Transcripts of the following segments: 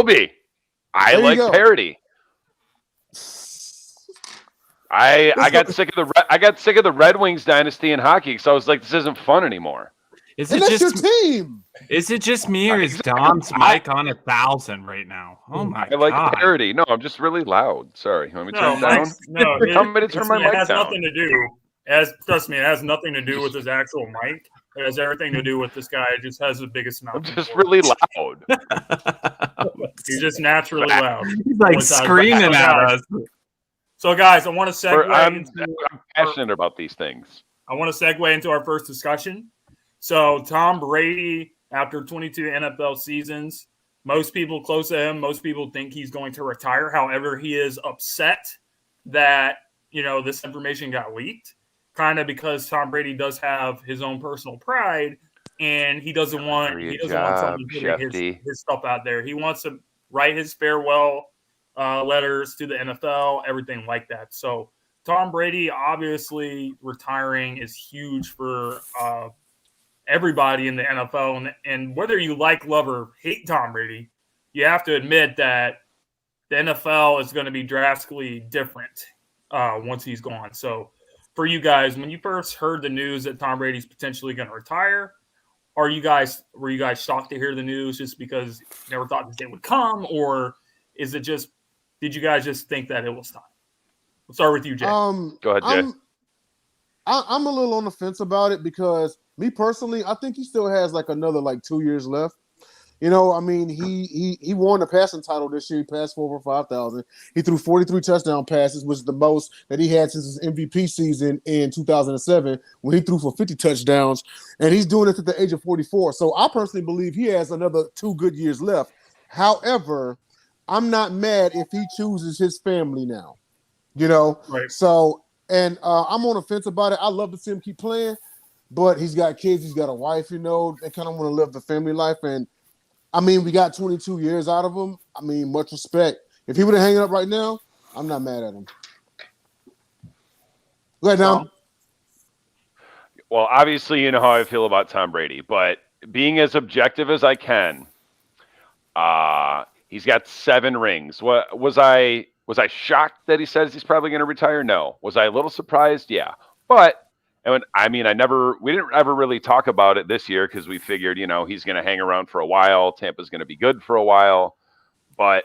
will be. I like parody. I got sick of the Red Wings dynasty in hockey, so I was like, this isn't fun anymore. Is it just your team? Is it just me, or is Dom's mic on 1,000 right now? Oh my god! I like the parody. No, I'm just really loud. Sorry, want me to turn it down? No, tell me to turn my mic down. It has nothing to do. Trust me, it has nothing to do with his actual mic. It has everything to do with this guy. Just has the biggest mouth. I'm just really loud. He's just naturally loud. He's like screaming at us. So, guys, I want to segue. I'm passionate about these things. I want to segue into our first discussion. So, Tom Brady, after 22 NFL seasons, most people close to him, most people think he's going to retire. However, he is upset that, this information got leaked, kind of because Tom Brady does have his own personal pride, and he doesn't want someone putting his stuff out there. He wants to write his farewell letters to the NFL, everything like that. So Tom Brady, obviously, retiring is huge for everybody in the NFL. And whether you like, love, or hate Tom Brady, you have to admit that the NFL is going to be drastically different once he's gone. So for you guys, when you first heard the news that Tom Brady's potentially going to retire, were you guys shocked to hear the news just because you never thought this day would come, or is it just, did you guys just think that it was time? We'll start with you, Jay. Go ahead, Jay. I'm a little on the fence about it because me personally, I think he still has like another 2 years left. He won the passing title this year. He passed for over 5,000. He threw 43 touchdown passes, which is the most that he had since his MVP season in 2007 when he threw for 50 touchdowns. And he's doing it at the age of 44. So I personally believe he has another 2 good years left. However, I'm not mad if he chooses his family now. Right. So, and I'm on the fence about it. I love to see him keep playing, but he's got kids. He's got a wife, they kind of want to live the family life. And we got 22 years out of him. Much respect. If he would have hanging up right now, I'm not mad at him. Go ahead, Dom. Well, obviously, you know how I feel about Tom Brady, but being as objective as I can, he's got 7 rings. Was I shocked that he says he's probably going to retire? No. Was I a little surprised? Yeah. But we didn't ever really talk about it this year because we figured, he's going to hang around for a while. Tampa's going to be good for a while. But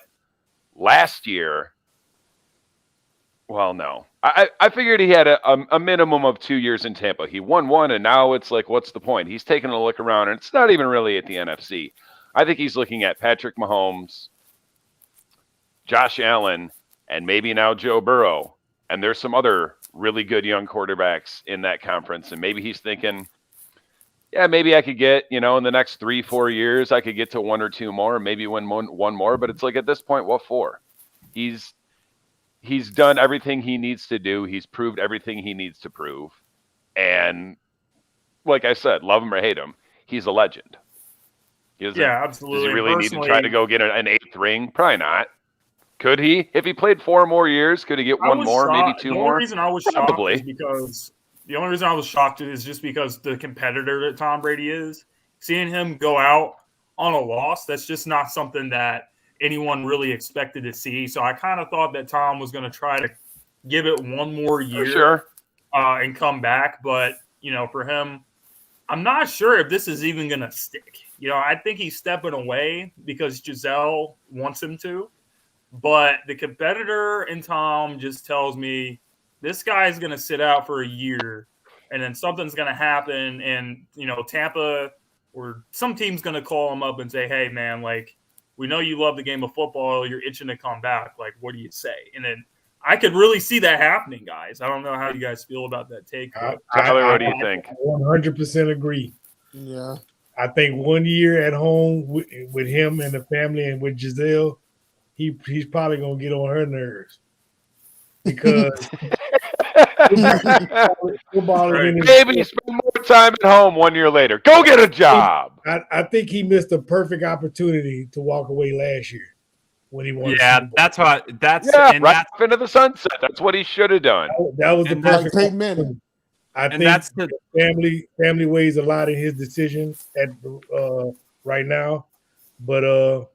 last year, well, no. I figured he had a minimum of 2 years in Tampa. He won 1, and now it's like, what's the point? He's taking a look around, and it's not even really at the NFC. I think he's looking at Patrick Mahomes, Josh Allen, and maybe now Joe Burrow. And there's some other really good young quarterbacks in that conference. And maybe he's thinking, yeah, maybe I could get, in the next 3-4 years, I could get to 1 or 2 more, maybe win one more. But it's like at this point, what for? He's done everything he needs to do. He's proved everything he needs to prove. And like I said, love him or hate him, he's a legend. Absolutely. Does he really need to try to go get an 8th ring? Probably not. Could he? If he played 4 more years, could he get 1 more, maybe 2 more? The only reason I was shocked is just because the competitor that Tom Brady is, seeing him go out on a loss, that's just not something that anyone really expected to see. So I kind of thought that Tom was going to try to give it 1 more year and come back. But, for him, I'm not sure if this is even going to stick. I think he's stepping away because Giselle wants him to. But the competitor in Tom just tells me this guy's going to sit out for a year and then something's going to happen. And, Tampa or some team's going to call him up and say, hey, man, we know you love the game of football. You're itching to come back. What do you say? And then I could really see that happening, guys. I don't know how you guys feel about that take. Tyler, what do you think? 100% agree. Yeah. I think 1 year at home with him and the family and with Giselle, he's probably going to get on her nerves because football maybe spend more time at home 1 year later. Go get a job. I think he missed a perfect opportunity to walk away last year when he won. Yeah, that's right into the sunset. That's what he should have done. That was the perfect opportunity. I think that's family weighs a lot in his decision at right now. But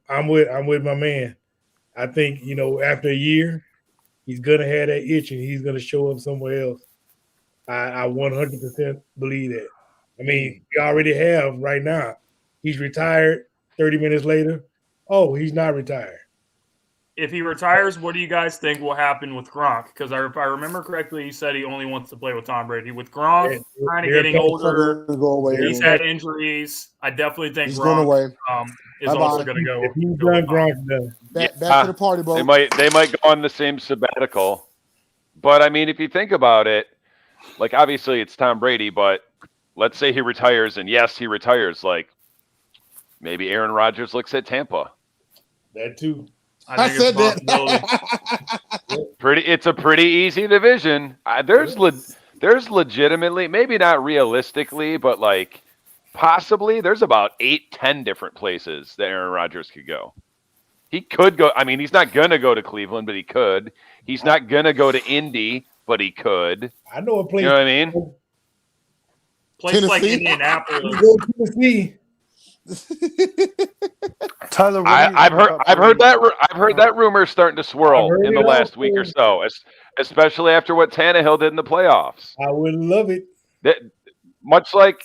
I'm with my man. I think, after a year, he's gonna have that itch and he's gonna show up somewhere else. I 100% believe that. I mean, we already have right now. He's retired 30 minutes later. Oh, he's not retired. If he retires, what do you guys think will happen with Gronk? Because if I remember correctly, he said he only wants to play with Tom Brady. With Gronk kind of getting older, he's had injuries. I definitely think Gronk is also going to go. If he's done, Gronk's done. Back to the party, bro. They might go on the same sabbatical. But, I mean, if you think about it, like, obviously it's Tom Brady, but let's say he retires, and yes, he retires. Like, maybe Aaron Rodgers looks at Tampa. That too. I said that. It's a pretty easy division. There's legitimately, maybe not realistically, but like possibly there's about 8-10 different places that Aaron Rodgers could go. He could go. I mean, he's not gonna go to Cleveland, but he could. He's not gonna go to Indy, but he could. I know a place. You know what I mean? Place like Indianapolis. Go to Tennessee. Tyler, I've heard that rumor starting to swirl in the last week or so, especially after what Tannehill did in the playoffs. I would love it. Much like,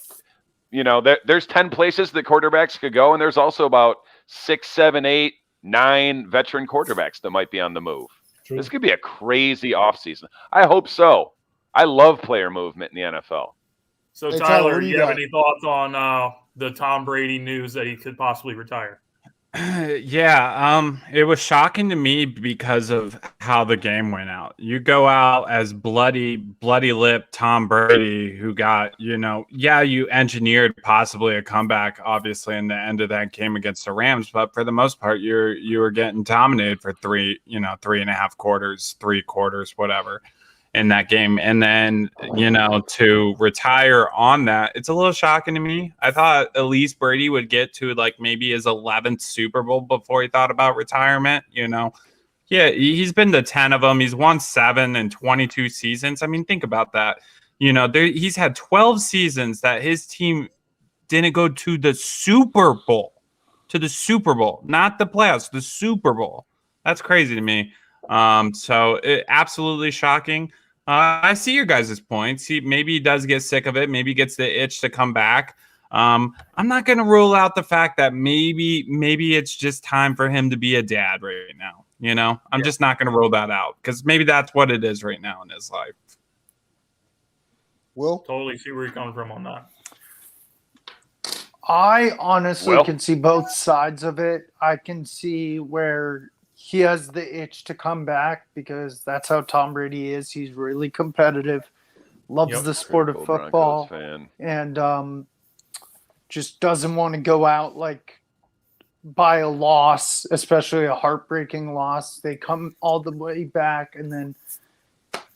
there's 10 places that quarterbacks could go, and there's also about 6, 7, 8, 9 veteran quarterbacks that might be on the move. True. This could be a crazy offseason. I hope so. I love player movement in the NFL. So, hey, Tyler, do you have any thoughts on the Tom Brady news that he could possibly retire? Yeah, it was shocking to me because of how the game went out. You go out as bloody lip Tom Brady, who got, you engineered possibly a comeback, obviously, in the end of that game against the Rams, but for the most part, you were getting dominated for 3.5 quarters, 3 quarters, whatever, in that game. And then, to retire on that, it's a little shocking to me. I thought at least Brady would get to like maybe his 11th Super Bowl before he thought about retirement. Yeah, he's been to 10 of them. He's won 7 in 22 seasons. I mean, think about that. He's had 12 seasons that his team didn't go to the Super Bowl, not the playoffs, the Super Bowl. That's crazy to me. So absolutely shocking. I see your guys' points. Maybe he does get sick of it. Maybe he gets the itch to come back. I'm not going to rule out the fact that maybe it's just time for him to be a dad right now. I'm just not going to rule that out because maybe that's what it is right now in his life. Will? Totally see where you're coming from on that. I honestly can see both sides of it. I can see where he has the itch to come back because that's how Tom Brady is. He's really competitive, loves the sport of football, and just doesn't want to go out like by a loss, especially a heartbreaking loss. They come all the way back, and then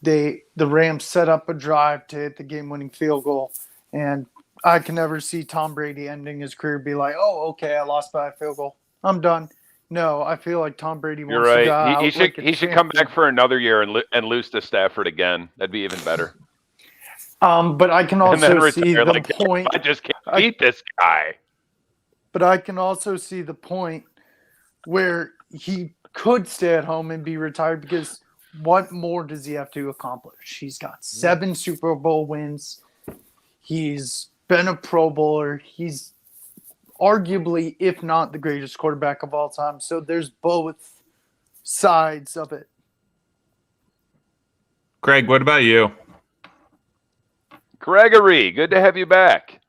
the Rams set up a drive to hit the game-winning field goal. And I can never see Tom Brady ending his career be like, "Oh, okay, I lost by a field goal. I'm done." No, I feel like Tom Brady wants to go out. He should come back for another year and lose to Stafford again. That'd be even better. But I can also see the point. I just can't beat this guy. But I can also see the point where he could stay at home and be retired because what more does he have to accomplish? He's got 7 Super Bowl wins. He's been a Pro Bowler. He's arguably, if not the greatest quarterback of all time. So there's both sides of it. Greg, what about you? Gregory, good to have you back.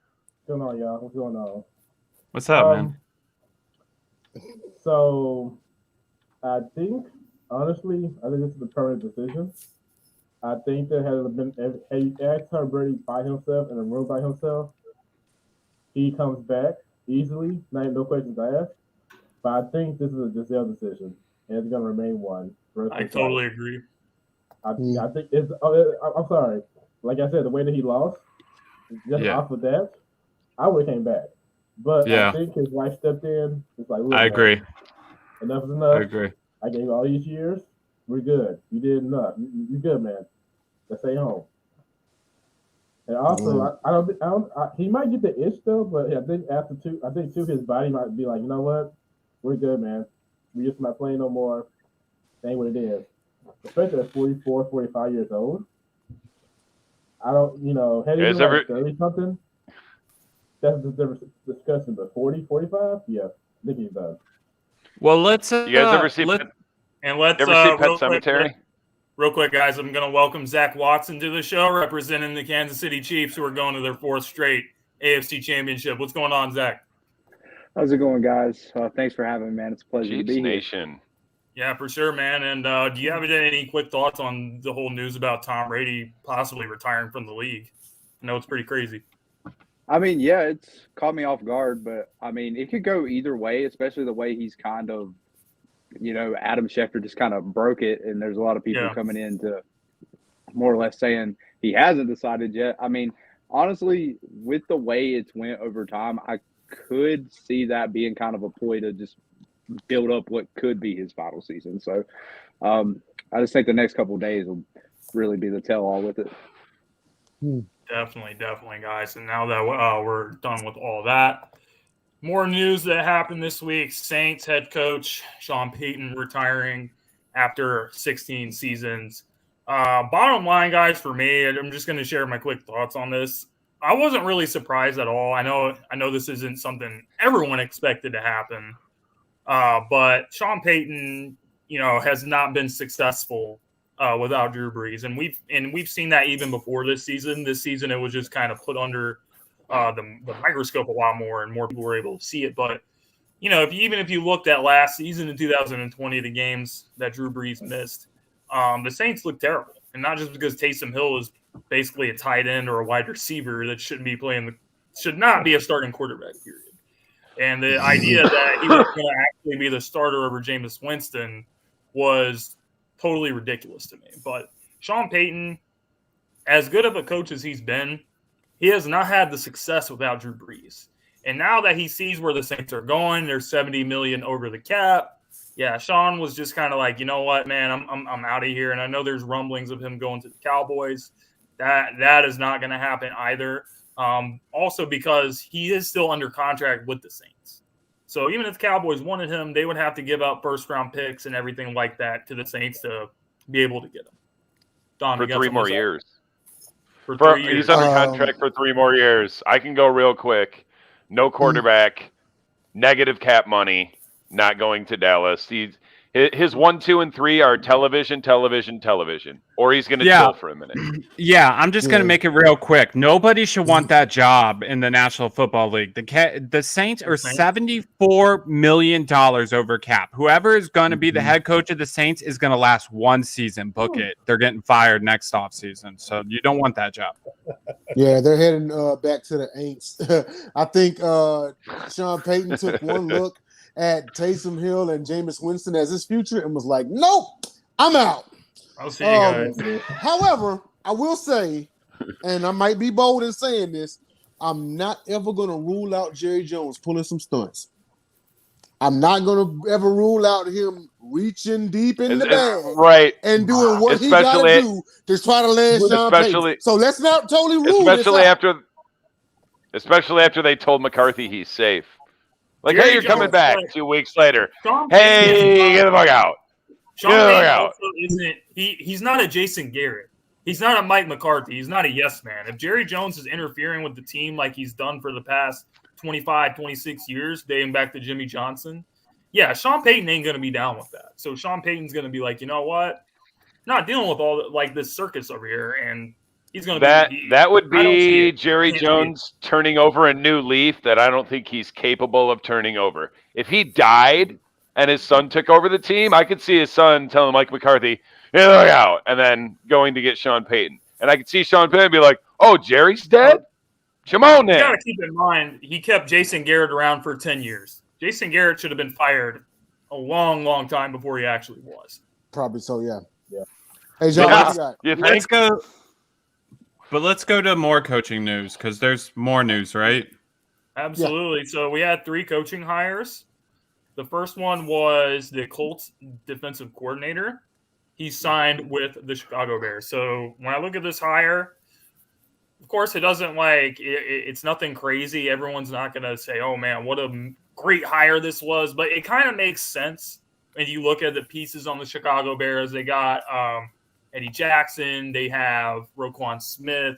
What's going on, y'all? What's going on? What's up, man? So, honestly, I think this is a permanent decision. I think there has been, had you asked Tom Brady by himself in a room by himself, he comes back easily, no questions asked. But I think this is a Giselle decision, and it's going to remain one. I totally agree. I think it's. I'm sorry. Like I said, the way that he lost, just off of that, I would have came back. But I think his wife stepped in. It's like, look, I agree. Man, enough is enough. I agree. I gave you all these years. We're good. You did enough. You're good, man. Let's stay home. And also, he might get the itch though, but I think after 2, his body might be like, you know what? we're good, man. We just not playing no more. That ain't what it is. Especially at 44, 45 years old. I don't, had he been like 30 something, that's a different discussion. But 40, 45, yeah, I think he's done. Well, let's. You guys ever see Pet Sematary? Real quick, guys, I'm going to welcome Zach Watson to the show, representing the Kansas City Chiefs, who are going to their 4th straight AFC Championship. What's going on, Zach? How's it going, guys? Thanks for having me, man. It's a pleasure to be here. Nation. Yeah, for sure, man. And do you have any quick thoughts on the whole news about Tom Brady possibly retiring from the league? I know it's pretty crazy. I mean, yeah, it's caught me off guard, but I mean, it could go either way, especially the way he's kind of, Adam Schefter just kind of broke it, and there's a lot of people coming in to more or less saying he hasn't decided yet. I mean, honestly, with the way it's went over time, I could see that being kind of a ploy to just build up what could be his final season. So I just think the next couple of days will really be the tell-all with it. Definitely, guys. And now that we're done with all that, more news that happened this week. Saints head coach Sean Payton retiring after 16 seasons. Bottom line, guys, for me, I'm just going to share my quick thoughts on this. I wasn't really surprised at all. I know this isn't something everyone expected to happen. But Sean Payton, has not been successful without Drew Brees, and we've seen that even before this season. This season, it was just kind of put under the microscope a lot more, and more people were able to see it. But if you looked at last season in 2020, the games that Drew Brees missed, the Saints looked terrible, and not just because Taysom Hill is basically a tight end or a wide receiver that should not be a starting quarterback. Period. And the idea that he was going to actually be the starter over Jameis Winston was totally ridiculous to me. But Sean Payton, as good of a coach as he's been, he has not had the success without Drew Brees. And now that he sees where the Saints are going, they're $70 million over the cap. Yeah, Sean was just kind of like, you know what, man, I'm out of here. And I know there's rumblings of him going to the Cowboys. That is not going to happen either. Also because he is still under contract with the Saints. So even if the Cowboys wanted him, they would have to give up first-round picks and everything like that to the Saints to be able to get him. Don, for 3 more years. For 3 years. He's under contract for 3 more years. I can go real quick. No quarterback, negative cap money, not going to Dallas. His 1, 2, and 3 are television, or he's going to chill for a minute. Yeah, I'm just going to make it real quick. Nobody should want that job in the National Football League. The Saints are $74 million over cap. Whoever is going to be the head coach of the Saints is going to last 1 season. Book it. They're getting fired next offseason, so you don't want that job. Yeah, they're heading back to the Aints. I think Sean Payton took one look at Taysom Hill and Jameis Winston as his future and was like, nope, I'm out. I'll see you guys. However, I will say, and I might be bold in saying this, I'm not ever going to rule out Jerry Jones pulling some stunts. I'm not going to ever rule out him reaching deep in the bag and doing what he got to do to try to land Sean Payton. So let's not totally rule this out. Especially after they told McCarthy he's safe. Like, Jerry hey, you're coming back 2 weeks later. Sean Hey, get the fuck out. Sean Payton also isn't he's not a Jason Garrett. He's not a Mike McCarthy. He's not a yes man. If Jerry Jones is interfering with the team like he's done for the past 25, 26 years, dating back to Jimmy Johnson, yeah, Sean Payton ain't going to be down with that. So Sean Payton's going to be like, you know what? Not dealing with all this circus over here, and he's going to that would be Jerry Jones turning over a new leaf that I don't think he's capable of turning over. If he died and his son took over the team, I could see his son telling Mike McCarthy, "Hey, look out," and then going to get Sean Payton. And I could see Sean Payton be like, "Oh, Jerry's dead? Come on, then." You got to keep in mind, he kept Jason Garrett around for 10 years. Jason Garrett should have been fired a long, long time before he actually was. Probably so, yeah. Hey, John, what you got? Let's go. But let's go to more coaching news because there's more news, right? Absolutely. Yeah. So we had 3 coaching hires. The first one was the Colts defensive coordinator. He signed with the Chicago Bears. So when I look at this hire, of course, it doesn't it's nothing crazy. Everyone's not going to say, oh, man, what a great hire this was. But it kind of makes sense when you look at the pieces on the Chicago Bears. They got Eddie Jackson. They have Roquan Smith,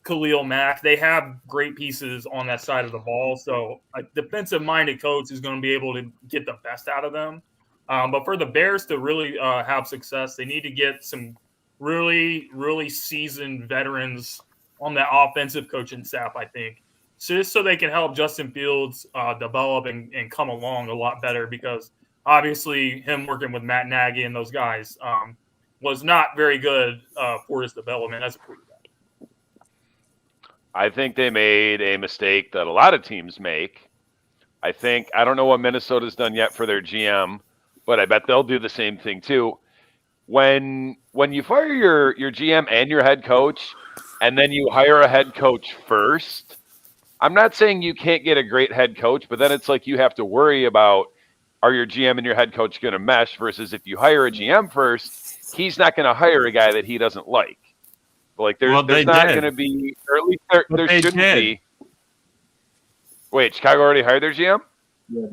Khalil Mack. They have great pieces on that side of the ball. So a defensive-minded coach is going to be able to get the best out of them. But for the Bears to really have success, they need to get some really, really seasoned veterans on that offensive coaching staff, I think, just so they can help Justin Fields develop and come along a lot better, because obviously him working with Matt Nagy and those guys was not very good for his development as a quarterback. I think they made a mistake that a lot of teams make. I don't know what Minnesota's done yet for their GM, but I bet they'll do the same thing too. When you fire your GM and your head coach, and then you hire a head coach first, I'm not saying you can't get a great head coach, but then it's like you have to worry about, are your GM and your head coach going to mesh, versus if you hire a GM first, he's not going to hire a guy that he doesn't like. Like there's not going to be, or at least there shouldn't be. Wait, Chicago already hired their GM?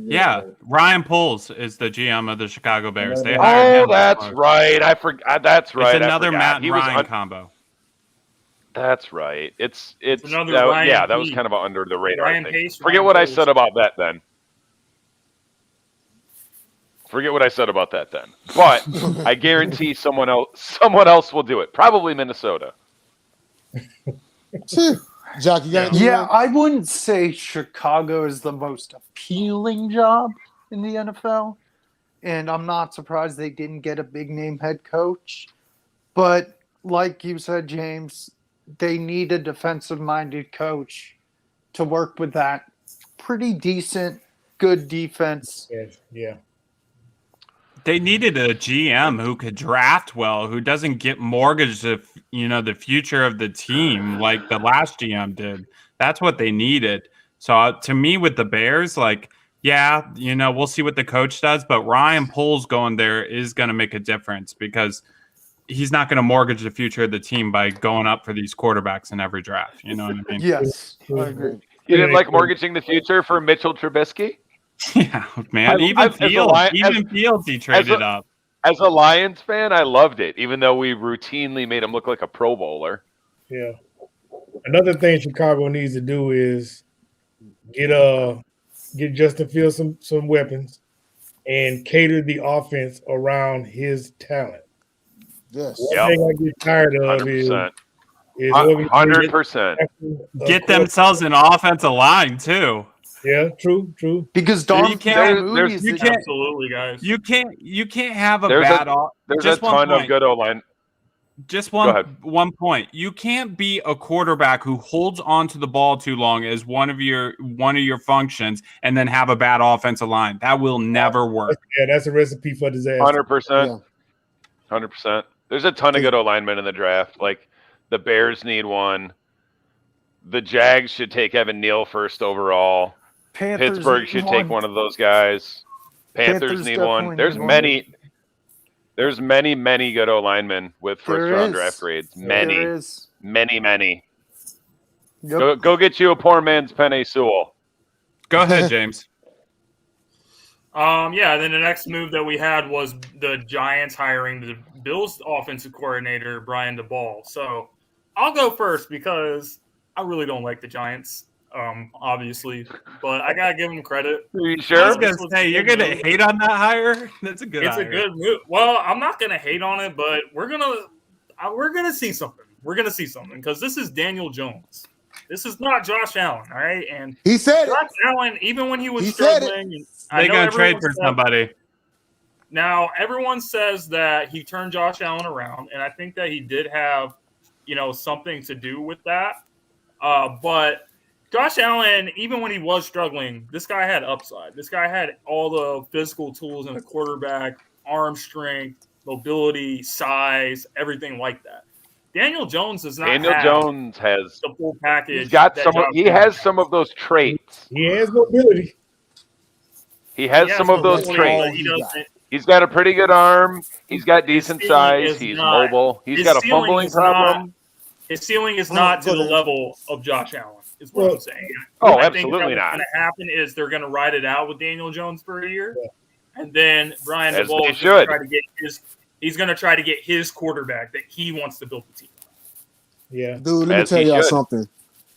Yeah, Ryan Poles is the GM of the Chicago Bears. They hired him. That's right. I forgot. That's right. It's another Matt and Ryan combo. That's right. It's another that was kind of under the radar thing. Forget what I said about that then. But I guarantee someone else will do it. Probably Minnesota. Jock, you got I wouldn't say Chicago is the most appealing job in the NFL, and I'm not surprised they didn't get a big name head coach. But like you said, James, they need a defensive-minded coach to work with that pretty decent, good defense. Yeah. They needed a GM who could draft well, who doesn't get mortgaged the future of the team like the last GM did. That's what they needed. So to me, with the Bears, we'll see what the coach does, but Ryan Poles going there is going to make a difference, because he's not going to mortgage the future of the team by going up for these quarterbacks in every draft. You know what I mean? Yes, I agree. You didn't like mortgaging the future for Mitchell Trubisky? Yeah, man. Even Fields, he traded up. As a Lions fan, I loved it, even though we routinely made him look like a Pro Bowler. Yeah. Another thing Chicago needs to do is get Justin Fields some weapons and cater the offense around his talent. Yes. One thing I get tired of 100%. is 100%. Get themselves an offensive line too. Yeah, true. Because absolutely, guys. You can't have There's bad. There's a ton of good O-line. Just one point. You can't be a quarterback who holds onto the ball too long as one of your functions, and then have a bad offensive line. That will never work. That's a recipe for disaster. 100%. 100%. There's a ton of good O-linemen in the draft. Like the Bears need one. The Jags should take Evan Neal first overall. Pittsburgh should take one of those guys. Panthers need one. There's many good O-linemen with first-round draft grades. Many. Yep. Go get you a poor man's Penei Sewell. Go ahead, James. Then the next move that we had was the Giants hiring the Bills offensive coordinator, Brian DeBall. So I'll go first because I really don't like the Giants. Obviously, but I gotta give them credit. Are you sure? I was gonna say you're gonna hate on that hire. That's a good. It's a good move. Well, I'm not gonna hate on it, but we're gonna see something. We're gonna see something because this is Daniel Jones. This is not Josh Allen, all right? And he said Josh Allen, even when he was struggling, they're gonna trade for somebody. Now everyone says that he turned Josh Allen around, and I think that he did have, something to do with that. But Josh Allen, even when he was struggling, this guy had upside. This guy had all the physical tools in a quarterback, arm strength, mobility, size, everything like that. Daniel Jones does not have the full package. He's got he has some of those traits. He has mobility. He has some of those traits. He's got a pretty good arm. He's got decent size. He's mobile. He's got a fumbling problem. His ceiling is not to the level of Josh Allen, is what I'm saying. Oh, I absolutely think not. what's going to happen is they're going to ride it out with Daniel Jones for a year, and then Brian As DeVol they is going to should. try to get his. He's going to try to get his quarterback that he wants to build the team on. Yeah. Dude, let me As tell he y'all should. something.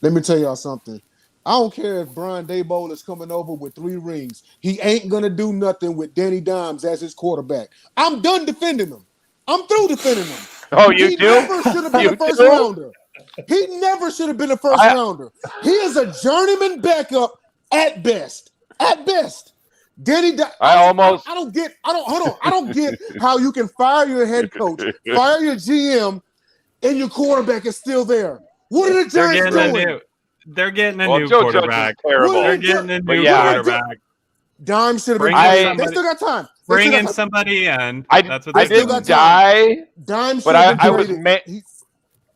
Let me tell y'all something. I don't care if Brian Daboll is coming over with 3 rings. He ain't gonna do nothing with Danny Dimes as his quarterback. I'm done defending him. I'm through defending him. Oh, you He do? never should have been You a first do? rounder. He never should have been a first rounder. He is a journeyman backup at best. At best. Danny Dimes. I don't get how you can fire your head coach, fire your GM, and your quarterback is still there. What are the Giants doing? They're getting a new Joe quarterback. Judge is terrible. They're getting a new quarterback. Dimes should have been. They still got time. Bringing somebody in. That's what I didn't die, but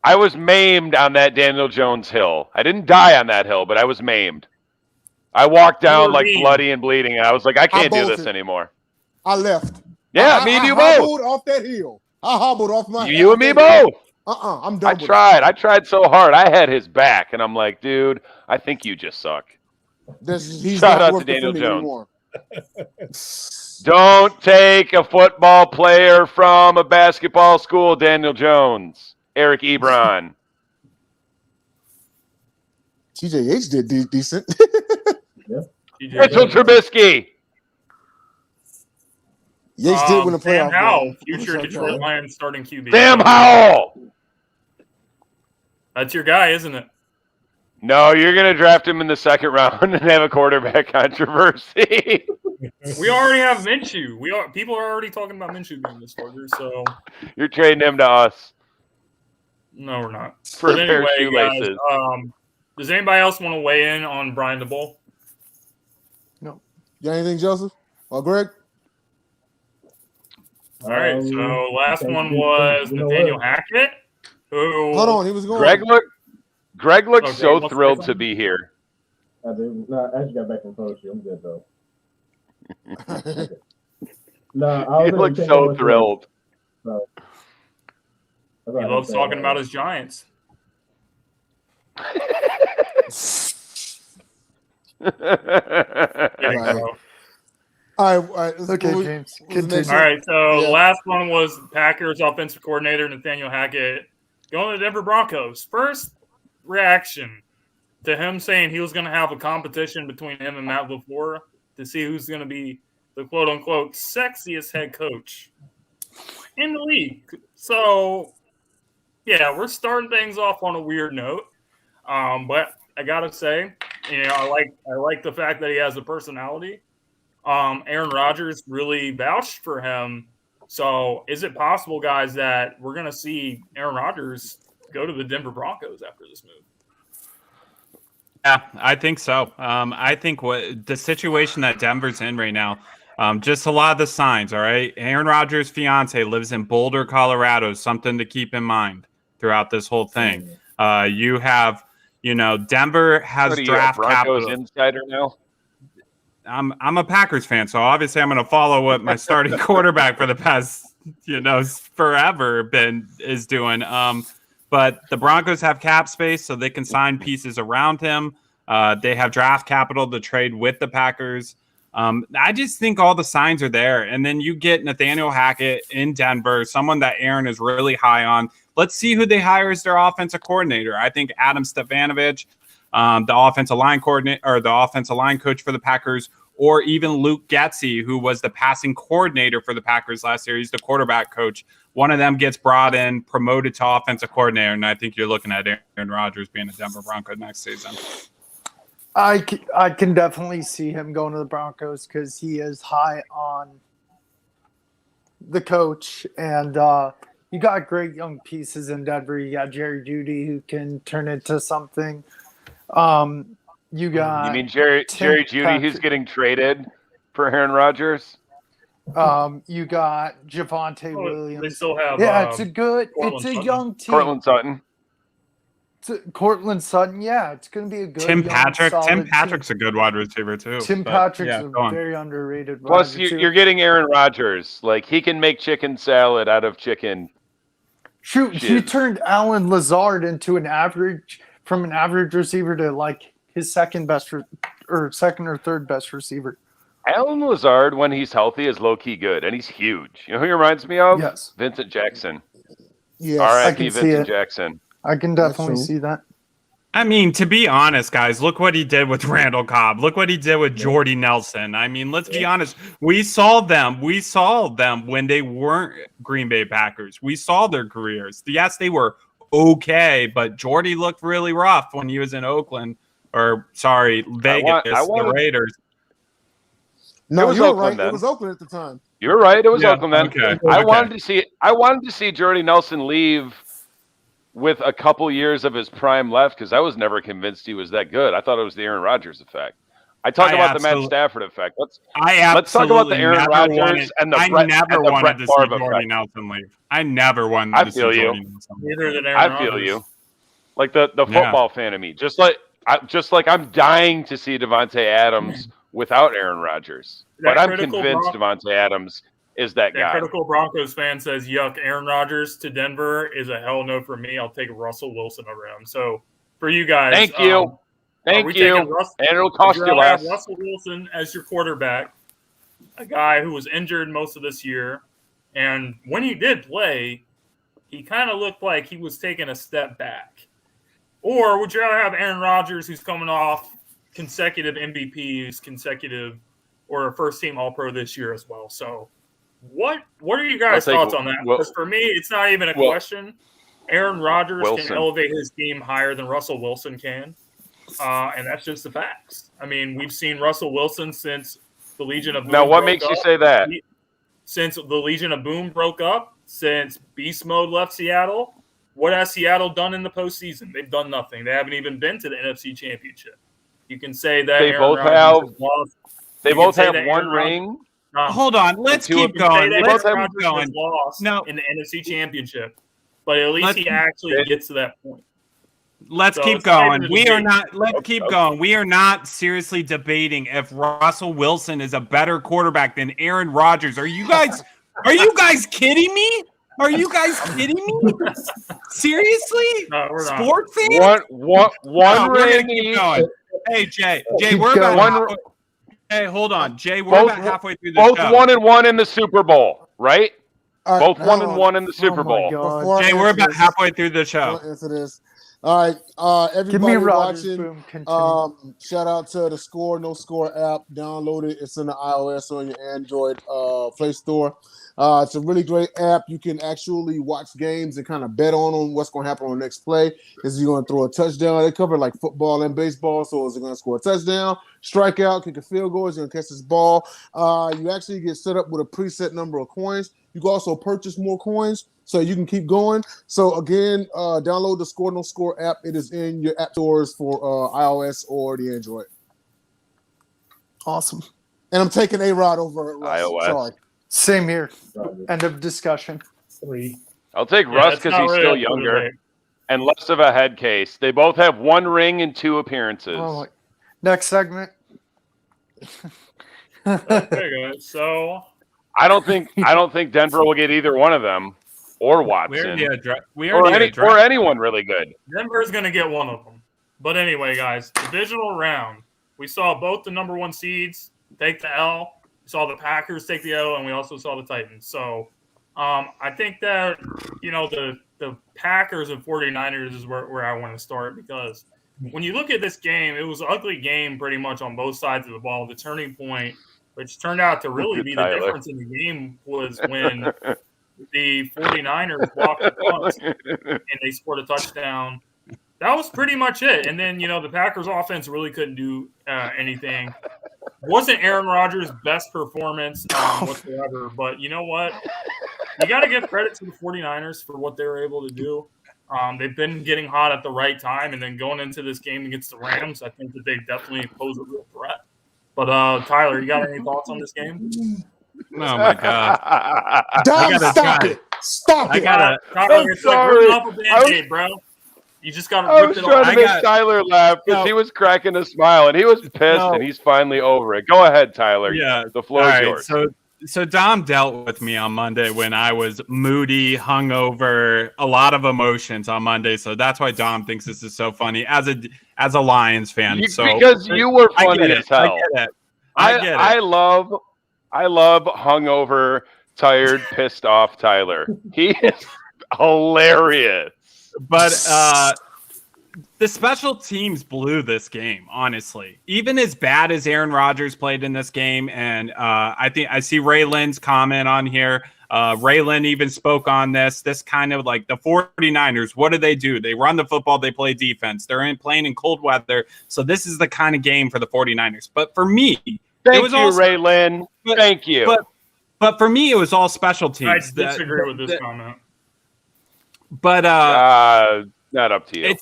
I was maimed on that Daniel Jones hill. I didn't die on that hill, but I was maimed. I walked down like bloody and bleeding, and I was like, I can't do this anymore. I left. Yeah, me and you both. I hobbled off that hill. I hobbled off my. You and me both. I'm done. I tried so hard. I had his back, and I'm like, dude, I think you just suck. Shout out to Daniel Jones. Don't take a football player from a basketball school, Daniel Jones. Eric Ebron. TJH did decent. Mitchell Trubisky. Yates did win a playoff. Sam Howell, future Detroit Lions starting QB. Sam Howell. That's your guy, isn't it? No, you're going to draft him in the 2nd round and have a quarterback controversy. We already have Minshew. People are already talking about Minshew being the starter, so you're trading him to us. No, we're not. For but a pair of anyway, shoelaces. guys, does anybody else want to weigh in on Brian DeBoll? No. You got anything, Joseph or Greg? All right. So last one was Nathaniel Hackett. Hold on, he was going. Greg looks so thrilled to be here. I did. No, I actually got back from poetry. I'm good though. He looks so thrilled. So, he loves talking about his Giants. All right. Okay, James. All right. So the last one was Packers offensive coordinator Nathaniel Hackett going to the Denver Broncos. First reaction to him saying he was going to have a competition between him and Matt LaFleur to see who's going to be the quote-unquote sexiest head coach in the league. So, yeah, we're starting things off on a weird note. But I got to say, I like the fact that he has a personality. Aaron Rodgers really vouched for him. So is it possible, guys, that we're going to see Aaron Rodgers go to the Denver Broncos after this move? Yeah, I think so. I think what the situation that Denver's in right now, just a lot of the signs, all right? Aaron Rodgers' fiance lives in Boulder, Colorado, something to keep in mind throughout this whole thing. You have, Denver has draft capital. Insider now? I'm a Packers fan, so obviously I'm going to follow what my starting quarterback for the past, forever is doing. But the Broncos have cap space, so they can sign pieces around him. They have draft capital to trade with the Packers. I just think all the signs are there. And then you get Nathaniel Hackett in Denver, someone that Aaron is really high on. Let's see who they hire as their offensive coordinator. I think Adam Stevanovich, the offensive line coordinator or the offensive line coach for the Packers, or even Luke Getsy, who was the passing coordinator for the Packers last year. He's the quarterback coach. One of them gets brought in, promoted to offensive coordinator, and I think you're looking at Aaron Rodgers being a Denver Bronco next season. I can definitely see him going to the Broncos because he is high on the coach. And you got great young pieces in Denver. You got Jerry Jeudy, who can turn into something. You mean Jerry Jeudy, who's getting traded for Aaron Rodgers? You got Javonte Williams. They still have. It's a young team. Cortland Sutton. Yeah, it's going to be a good. Tim Patrick's a good wide receiver too. Tim Patrick's a very underrated. Plus, you're getting Aaron Rodgers. Like he can make chicken salad out of chicken. Shoot, She you is. turned Alan Lazard into an average receiver to like his second or third best receiver. Alan Lazard, when he's healthy, is low-key good, and he's huge. You know who he reminds me of? Yes. Vincent Jackson. Yes. I R.I.P. can see Vincent it. Jackson. I can definitely true. see that. I mean, to be honest, guys, look what he did with Randall Cobb. Look what he did with Jordy Nelson. I mean, let's be honest. We saw them when they weren't Green Bay Packers. We saw their careers. Yes, they were okay, but Jordy looked really rough when he was in Oakland. Or, sorry, Vegas, the Raiders. No, It was you were Oakland right. then. It was Oakland at the time. You're right. It was Oakland then. Okay. I wanted to see Jordy Nelson leave with a couple years of his prime left because I was never convinced he was that good. I thought it was the Aaron Rodgers effect. I talk about the Matt Stafford effect. Let's talk about the Aaron Rodgers and the Brett to see Favre Jordy effect. Nelson leave. I never wanted I to see feel you. Jordy Nelson leave. Neither than Aaron I Rodgers. feel you. Like the football fan of me. Just like I'm dying to see Devontae Adams without Aaron Rodgers. But I'm convinced Devontae Adams is that guy. Critical Broncos fan says, yuck, Aaron Rodgers to Denver is a hell no for me. I'll take Russell Wilson over him. So for you guys. Thank you. And it'll cost you less. Russell Wilson as your quarterback, a guy who was injured most of this year. And when he did play, he kind of looked like he was taking a step back. Or would you rather have Aaron Rodgers, who's coming off consecutive MVPs, or a first-team All-Pro this year as well? So what are you guys' thoughts on that? Because for me, it's not even a question. Aaron Rodgers can elevate his team higher than Russell Wilson can. And that's just the facts. I mean, we've seen Russell Wilson since the Legion of Boom. Now, what makes you say that? Since the Legion of Boom broke up, since Beast Mode left Seattle, what has Seattle done in the postseason? They've done nothing. They haven't even been to the NFC Championship. You can say that they both have one ring. Hold on, let's keep going. Let's keep going. No, in the NFC Championship, but at least he actually gets to that point. Let's keep going. Let's keep going. We are not seriously debating if Russell Wilson is a better quarterback than Aaron Rodgers. Are you guys kidding me? Are you guys kidding me? Seriously? No, we're not. Sport fans? One ring keep going. Hey, Jay, we're about Hey, hold on. Jay, we're about halfway through the show. Both 1-1 in the Super Bowl, right? Both 1-1 in the Super Bowl. Jay, we're about halfway through the show. Answer this. All right, everybody watching. Shout out to the Score No Score app. Download it. It's in the iOS or your Android Play Store. It's a really great app. You can actually watch games and kind of bet on what's going to happen on the next play. Is he going to throw a touchdown? They cover like football and baseball. So is he going to score a touchdown, strike out, kick a field goal? Is he going to catch this ball? You actually get set up with a preset number of coins. You can also purchase more coins so you can keep going. So again, download the Score No Score app. It is in your app stores for iOS or the Android. Awesome. And I'm taking A-Rod over iOS. Sorry. Same here. End of discussion. 3. I'll take Russ because he's still younger and less of a head case. They both have one ring and 2 appearances. Oh, next segment. Okay, guys. So I don't think Denver will get either one of them or Watson or anyone really good. Denver's going to get one of them. But anyway, guys, divisional round. We saw both the number 1 seeds take the L. We saw the Packers take the L, and we also saw the Titans. So I think that, the Packers and 49ers is where I want to start, because when you look at this game, it was an ugly game pretty much on both sides of the ball. The turning point, which turned out to really be the difference in the game, was when the 49ers blocked the punt and they scored a touchdown. That was pretty much it. And then, the Packers offense really couldn't do anything. Wasn't Aaron Rodgers' best performance whatsoever. But you know what? You got to give credit to the 49ers for what they were able to do. They've been getting hot at the right time. And then going into this game against the Rams, I think that they definitely pose a real threat. But, Tyler, you got any thoughts on this game? Oh, my God. Stop it. Tyler, it's like ripping off a Band-Aid, bro. You just got to rip it off. I was trying to make Tyler laugh because he was cracking a smile and he was pissed and he's finally over it. Go ahead, Tyler. Yeah, the floor is yours. So Dom dealt with me on Monday when I was moody, hungover, a lot of emotions on Monday. So that's why Dom thinks this is so funny as a Lions fan. Because you were funny as hell. I get it. I love hungover, tired, pissed off Tyler. He is hilarious. But the special teams blew this game, honestly. Even as bad as Aaron Rodgers played in this game, and I think I see Ray Lynn's comment on here. Ray Lynn even spoke on this. This kind of like the 49ers, what do? They run the football, they play defense. They're playing in cold weather. So this is the kind of game for the 49ers. But for me, Thank you, Ray Lynn. Thank you. But for me, it was all special teams. I disagree with this comment. But not up to you.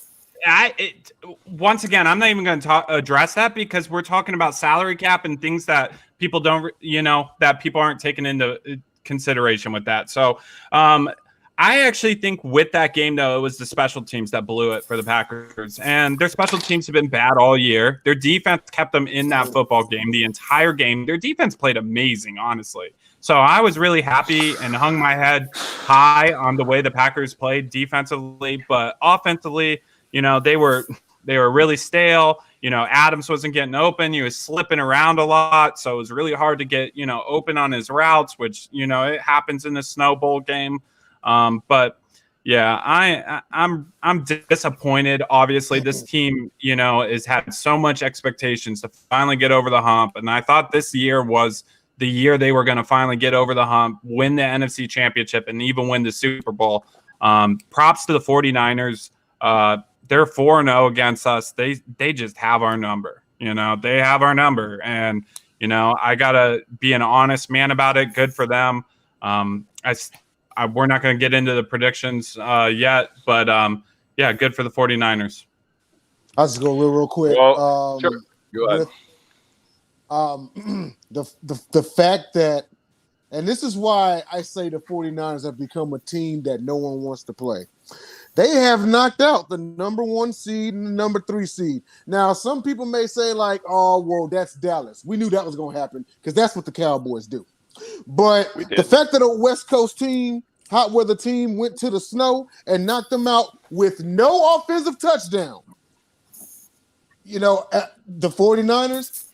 Once again, I'm not even going to address that because we're talking about salary cap and things that people don't, that people aren't taking into consideration with that. So I actually think with that game, though, it was the special teams that blew it for the Packers. And their special teams have been bad all year. Their defense kept them in that football game the entire game. Their defense played amazing, honestly. So I was really happy and hung my head high on the way the Packers played defensively. But offensively, they were really stale. Adams wasn't getting open. He was slipping around a lot. So it was really hard to get, open on his routes, which, it happens in the Snow Bowl game. But yeah, I'm disappointed. Obviously, this team, has had so much expectations to finally get over the hump. And I thought this year was the year they were going to finally get over the hump, win the NFC Championship, and even win the Super Bowl. Props to the 49ers. They're 4-0 against us. They just have our number. They have our number. And, I got to be an honest man about it. Good for them. We're not going to get into the predictions yet, but yeah, good for the 49ers. I'll just go real quick. Well, sure. Go ahead. The fact that, and this is why I say the 49ers have become a team that no one wants to play. They have knocked out the number 1 seed and the number 3 seed. Now, some people may say like, oh, well, that's Dallas. We knew that was going to happen because that's what the Cowboys do. But the fact that a West Coast team, hot weather team, went to the snow and knocked them out with no offensive touchdown. The 49ers,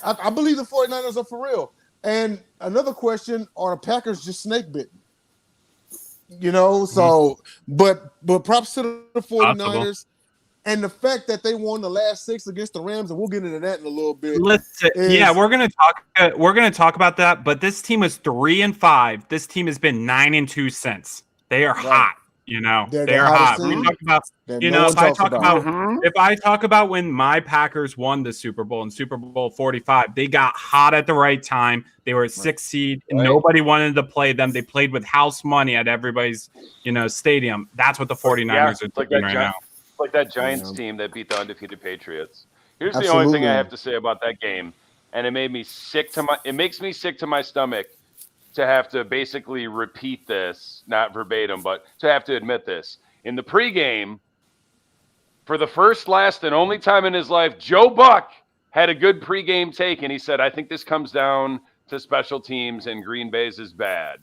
I believe the 49ers are for real. And another question, are the Packers just snake bitten? But props to the 49ers. Possible. And the fact that they won the last 6 against the Rams, and we'll get into that in a little bit. We're gonna talk about that. But this team was 3-5. This team has been 9-2 since. They are hot. They are hot. We talk about, if I talk about when my Packers won the Super Bowl in Super Bowl 45, they got hot at the right time. They were a 6th seed. And nobody wanted to play them. They played with house money at everybody's, stadium. That's what the 49ers are doing right now. Like that Giants team that beat the undefeated Patriots. Here's the only thing I have to say about that game, and it makes me sick to my stomach to have to basically repeat this, not verbatim, but to have to admit this. In the pregame, for the first, last, and only time in his life, Joe Buck had a good pregame take, and he said, I think this comes down to special teams, and Green Bay's is bad.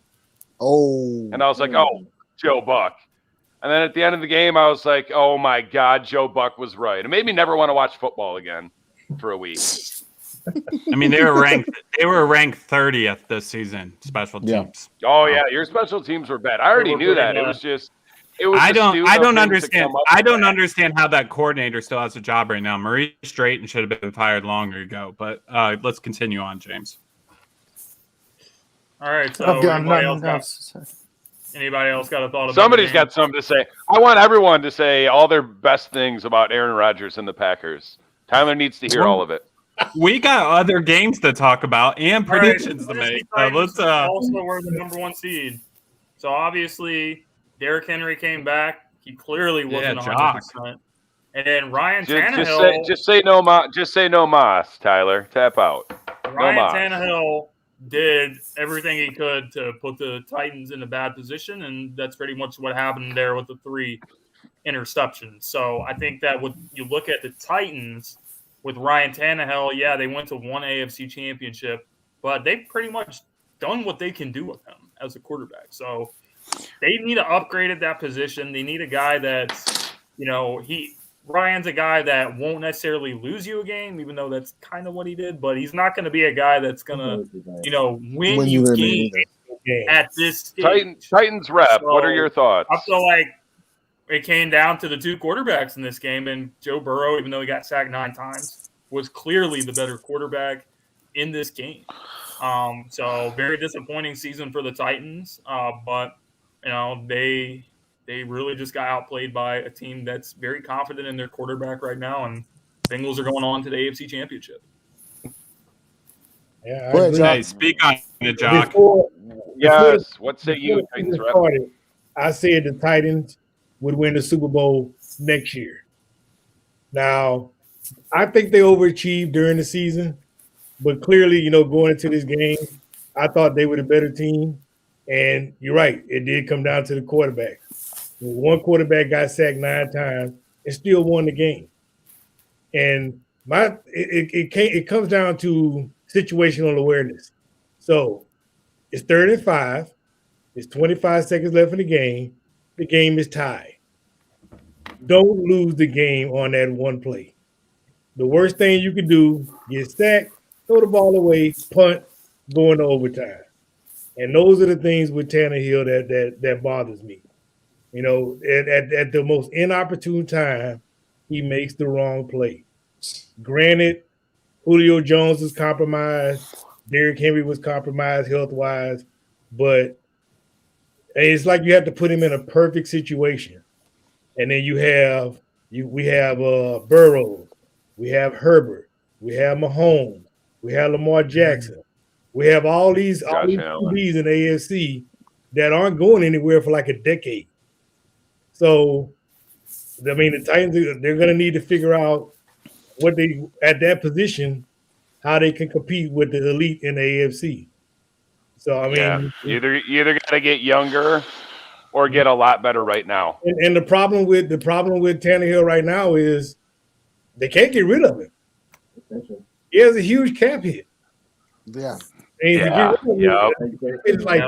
Oh. And I was like, oh, Joe Buck. And then at the end of the game, I was like, oh, my God, Joe Buck was right. It made me never want to watch football again for a week. I mean, they were ranked 30th this season, special teams. Yeah. Oh, yeah, your special teams were bad. I already knew that. It was just – I don't understand how that coordinator still has a job right now. Maurice Drayton should have been fired longer ago. But let's continue on, James. All right, so anybody else got a thought about Somebody's got something to say. I want everyone to say all their best things about Aaron Rodgers and the Packers. Tyler needs to hear all of it. We got other games to talk about and predictions to make. Let's also we're the number 1 seed. So obviously Derrick Henry came back. He clearly wasn't 100%. And then Ryan Tannehill. Just say no mas, Tyler. Tap out. Ryan Tannehill did everything he could to put the Titans in a bad position, and that's pretty much what happened there with the 3 interceptions. So I think that when you look at the Titans with Ryan Tannehill, they went to 1 AFC championship, but they pretty much done what they can do with him as a quarterback. So they need to upgrade at that position. They need a guy that's, Ryan's a guy that won't necessarily lose you a game, even though that's kind of what he did. But he's not going to be a guy that's going to, win you games at this stage. Titans rep. So what are your thoughts? I feel like it came down to the two quarterbacks in this game, and Joe Burrow, even though he got sacked 9 times, was clearly the better quarterback in this game. So very disappointing season for the Titans, but they really just got outplayed by a team that's very confident in their quarterback right now, and Bengals are going on to the AFC Championship. Yeah, Go ahead, Jock. Hey, speak on it, Jock. Yes. What say you, Titans rep? I said the Titans would win the Super Bowl next year. Now, I think they overachieved during the season, but clearly, going into this game, I thought they were the better team. And you're right, it did come down to the quarterback. One quarterback got sacked 9 times and still won the game. And it comes down to situational awareness. So it's 3rd and 5. It's 25 seconds left in the game. The game is tied. Don't lose the game on that one play. The worst thing you can do, get sacked, throw the ball away, punt, go into overtime. And those are the things with Tannehill that bothers me. At the most inopportune time, he makes the wrong play. Granted, Julio Jones was compromised. Derrick Henry was compromised health-wise. But it's like you have to put him in a perfect situation. And then we have Burrow, we have Herbert, we have Mahomes, we have Lamar Jackson. We have all these QBs in the AFC that aren't going anywhere for like a decade. So, I mean, the Titans, they're going to need to figure out at that position, how they can compete with the elite in the AFC. So, I mean, you either got to get younger or get a lot better right now. And the problem with Tannehill right now is they can't get rid of him. He has a huge cap hit. Yeah. It's like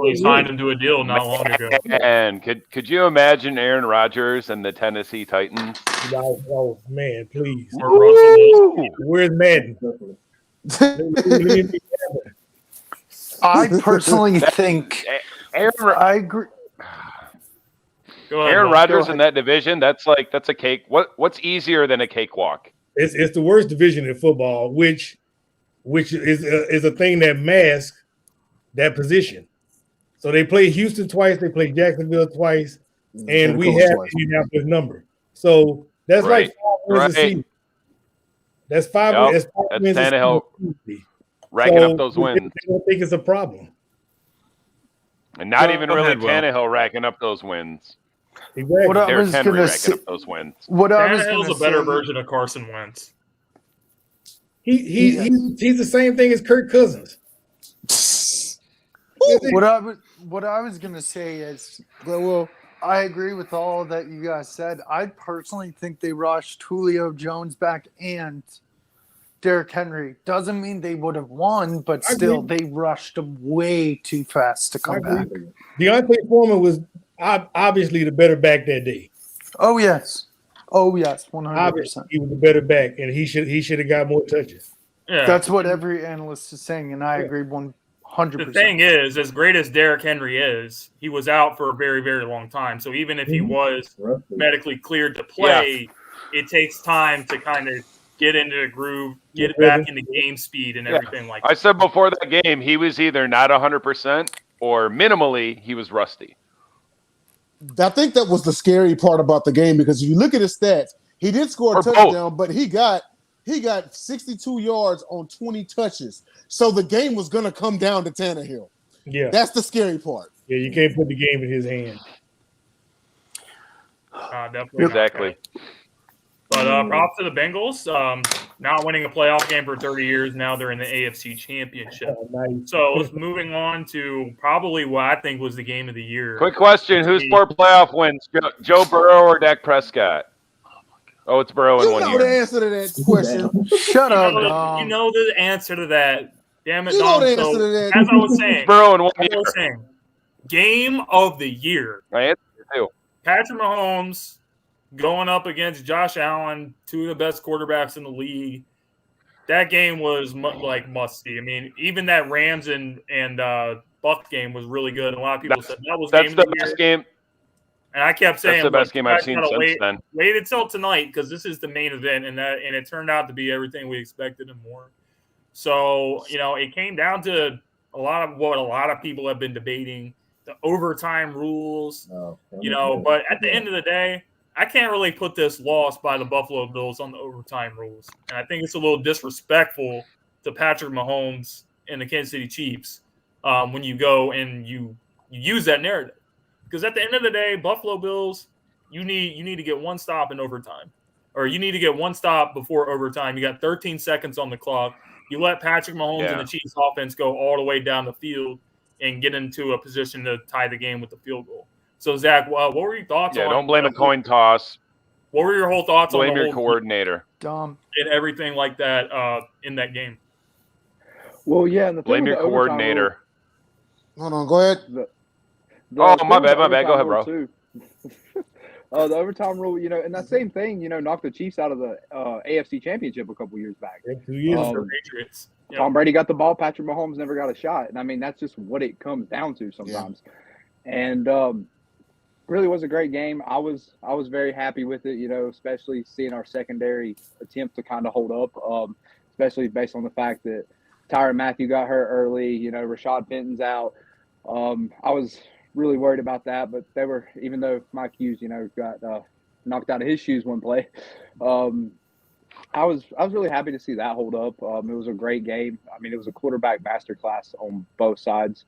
he signed him to a deal not long ago. And could you imagine Aaron Rodgers and the Tennessee Titans? Oh man, please. Or Russell Wilson. Where's Madden? I personally think I agree. Aaron Rodgers in that division, that's a cake. What's easier than a cakewalk? It's the worst division in football, which is a thing that masks that position. So they play Houston twice, they play Jacksonville twice, and we have Indianapolis number. So that's like 5 wins a season. That's 5 wins. That's Tannehill racking up those wins. I don't think it's a problem. And not even really Tannehill racking up those wins. Exactly. Derrick Henry racking up those wins. Tannehill's a better version of Carson Wentz. He's the same thing as Kirk Cousins. What I was gonna say is, well, I agree with all that you guys said. I personally think they rushed Julio Jones back and Derrick Henry. Doesn't mean they would have won, but still, they rushed them way too fast to come back. Deontay Foreman was obviously the better back that day. Oh yes, 100%. He was the better back, and he should have got more touches. Yeah. That's what every analyst is saying, and I agree 100%. The thing is, as great as Derrick Henry is, he was out for a very, very long time. So even if he was medically cleared to play, it takes time to kind of get into the groove, get back into game speed and everything like that. I said before that game, he was either not 100% or minimally he was rusty. I think that was the scary part about the game, because if you look at his stats, he did score a touchdown, but he got 62 yards on 20 touches. So the game was going to come down to Tannehill. Yeah. That's the scary part. Yeah, you can't put the game in his hand. Definitely. Exactly. But props to the Bengals. Not winning a playoff game for 30 years. Now they're in the AFC Championship. Nice. So moving on to probably what I think was the game of the year. Quick question. Who's more playoff wins, Joe Burrow or Dak Prescott? Oh, it's Burrow in 1 year. You know the answer to that question. Shut up, Dom. You know the answer to that. Damn it, You know Dom. the answer So, to that. as I was saying, Burrow in 1 as I year. was saying, game of the year. I answered it too. Patrick Mahomes going up against Josh Allen, two of the best quarterbacks in the league. That game was must see. I mean, even that Rams and Buck game was really good. A lot of people said that was That's game the of the year. best game. And I kept saying, That's the best look, game you I've guys seen gotta since then. Wait until tonight because this is the main event, and it turned out to be everything we expected and more. So it came down to a lot of people have been debating the overtime rules. But at the end of the day, I can't really put this loss by the Buffalo Bills on the overtime rules, and I think it's a little disrespectful to Patrick Mahomes and the Kansas City Chiefs when you go and you use that narrative. Because at the end of the day, Buffalo Bills, you need to get one stop in overtime, or you need to get one stop before overtime. You got 13 seconds on the clock. You let Patrick Mahomes and the Chiefs offense go all the way down the field and get into a position to tie the game with the field goal. So, Zach, what were your thoughts on? Yeah, don't blame a coin toss. What were your whole thoughts on the Blame your whole coordinator. Dumb. and everything like that in that game? Well, yeah, and the Blame thing your with the overtime coordinator. Hold on, go ahead. Oh, thing my with the bad. Go ahead, overtime bro. rule, too. The overtime rule, and that same thing, knocked the Chiefs out of the AFC Championship a couple years back. 2 years For ago. Patriots. Tom Brady got the ball. Patrick Mahomes never got a shot. And, I mean, that's just what it comes down to sometimes. Yeah. And really was a great game. I was very happy with it, especially seeing our secondary attempt to kind of hold up, especially based on the fact that Tyrann Mathieu got hurt early. Rashad Penton's out. I was really worried about that, but they were, even though Mike Hughes, got knocked out of his shoes one play. I was really happy to see that hold up. It was a great game. I mean, it was a quarterback masterclass on both sides.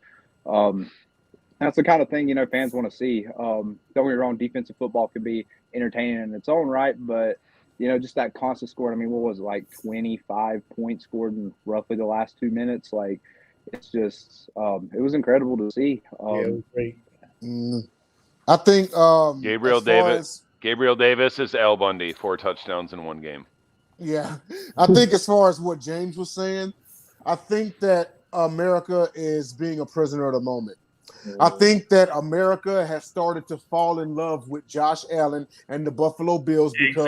That's the kind of thing, fans want to see. Don't get me wrong, defensive football can be entertaining in its own right, but, just that constant score. I mean, what was it, like 25 points scored in roughly the last 2 minutes? Like, it's just it was incredible to see. It was great. I think Gabriel Davis is Al Bundy, 4 touchdowns in one game. Yeah, I think as far as what James was saying, I think that America is being a prisoner of the moment. I think that America has started to fall in love with Josh Allen and the Buffalo Bills because,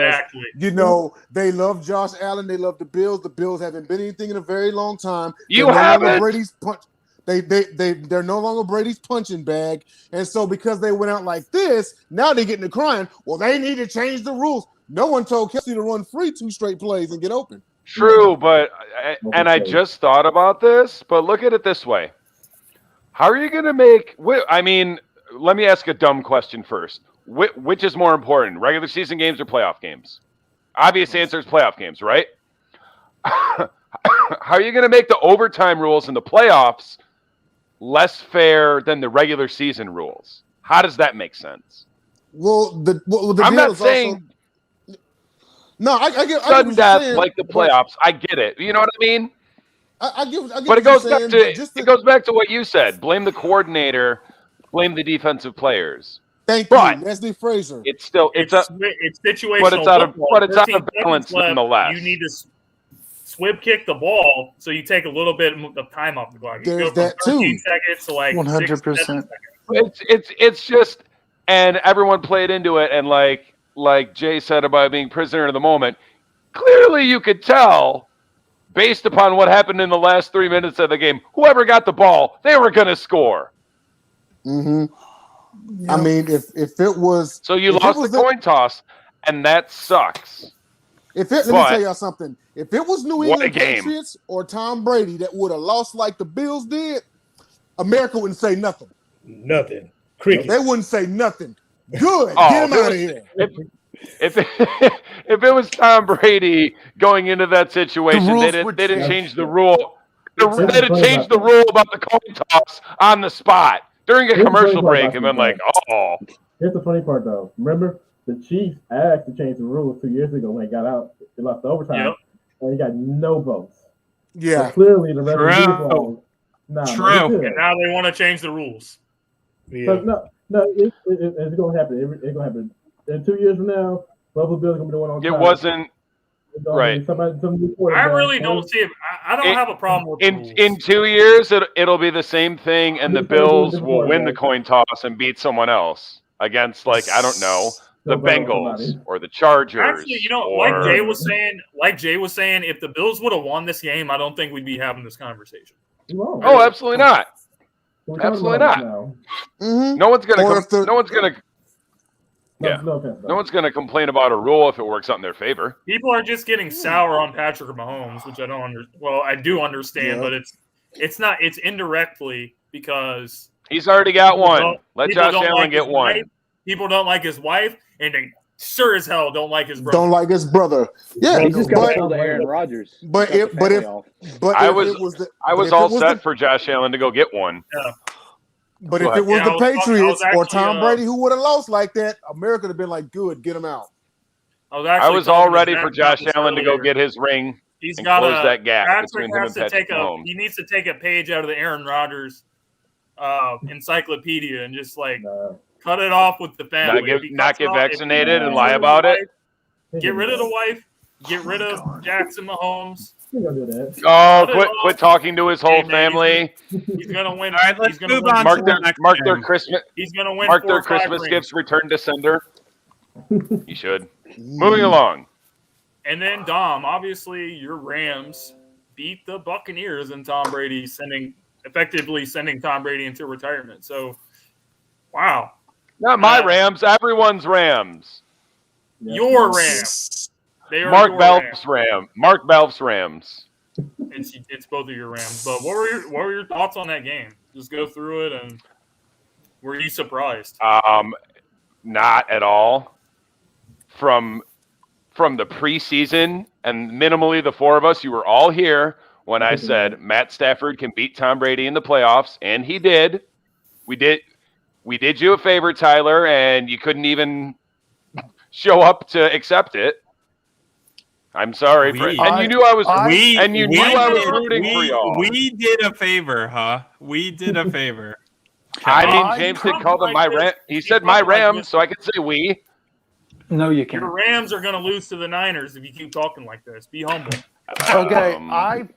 they love Josh Allen. They love the Bills. The Bills haven't been anything in a very long time. They're no longer Brady's punching bag. And so because they went out like this, now they're getting to crying. Well, they need to change the rules. No one told Kelsey to run free 2 straight plays and get open. True, but I just thought about this, but look at it this way. How are you going to make – I mean, let me ask a dumb question first. Which is more important, regular season games or playoff games? Obvious answer is playoff games, right? How are you going to make the overtime rules in the playoffs less fair than the regular season rules? How does that make sense? Well, the I'm not saying I get sudden death like the playoffs. I get it. You know what I mean? I get but it goes back to what you said. Blame the coordinator. Blame the defensive players. Thank you, Leslie Frazier. It's still it's situational, but it's out of balance nonetheless. You need to swib kick the ball, so you take a little bit of time off the clock. You There's go that from 13 too. seconds to like 100%. It's just, and everyone played into it, and like Jay said about being prisoner of the moment. Clearly, you could tell, based upon what happened in the last 3 minutes of the game, whoever got the ball, they were going to score. Mm-hmm. Yep. I mean, if it was... So you lost the coin toss, and that sucks. Let me tell y'all something. If it was New England Patriots or Tom Brady that would have lost like the Bills did, America wouldn't say nothing. Nothing. Cricket. They wouldn't say nothing. Good. Get him out of here. If it was Tom Brady going into that situation, they didn't change the rule. They didn't change the rule about the coin toss on the spot during a commercial break, and then Here's the funny part, though. Remember, the Chiefs asked to change the rules 2 years ago when they got out. They lost the overtime, and they got no votes. Yeah, so clearly the rest of the True. And now they want to change the rules. Yeah. No, it's going to happen. It's going to happen. In 2 years from now, Buffalo Bills are going to be the one on top. It wasn't. Right. I really don't see it. I don't have a problem with the rules. In 2 years, it'll be the same thing, and the Bills will win the coin toss and beat someone else against, like, I don't know, the Bengals or the Chargers. Actually, like Jay was saying, if the Bills would have won this game, I don't think we'd be having this conversation. Oh, absolutely not. Absolutely not. Mm-hmm. No one's gonna. Or if the- No one's gonna. Yeah. No one's gonna complain about a rule if it works out in their favor. People are just getting sour on Patrick Mahomes, which I don't understand. Well, I do understand, but it's not. It's indirectly because He's already got one. Let people Josh don't Allen like get his one. wife. People don't like his wife, and they sure as hell don't like his brother. Don't like his brother. Yeah, He's just got to but pull the Aaron Rodgers. but Cut if the but if family off. but I if was it was the, I but was if it all was set the, for Josh Allen to go get one. Yeah. But Go if it ahead. was Yeah, the I was Patriots or actually, Tom Brady who would have lost like that, America would have been like, good, get him out. I was all talking to ready Zach for Josh about this Allen to go earlier. get his ring He's and got close that gap Patrick between him has and to Patrick take Mahomes. He needs to take a page out of the Aaron Rodgers encyclopedia and just cut it off with the family. Not get vaccinated and lie about it. Get rid of the wife. Get rid of Jackson Mahomes. Oh, quit talking to his whole family. He's gonna win. All right, let's he's gonna move win on. Mark their game. Christmas. He's gonna win. Mark 4 their or 5 Christmas rings. gifts. Return to sender. You should. Moving along. And then Dom, obviously your Rams beat the Buccaneers and Tom Brady effectively sending Tom Brady into retirement. So, wow. Not my Rams. Everyone's Rams. Your Rams. They are Mark your Belf's Rams. Ram. Mark Belf's Rams. It's both of your Rams. But what were your thoughts on that game? Just go through it, and were you surprised? Not at all. From the preseason and minimally the 4 of us, you were all here when I said Matt Stafford can beat Tom Brady in the playoffs, and he did. We did you a favor, Tyler, and you couldn't even show up to accept it. I'm sorry, and you knew I was. I was rooting for y'all. We did a favor, huh? We did a favor. I mean, James did call them my Ram. He said my Rams, so I could say we. No, you can't. Your Rams are going to lose to the Niners if you keep talking like this. Be humble. Okay,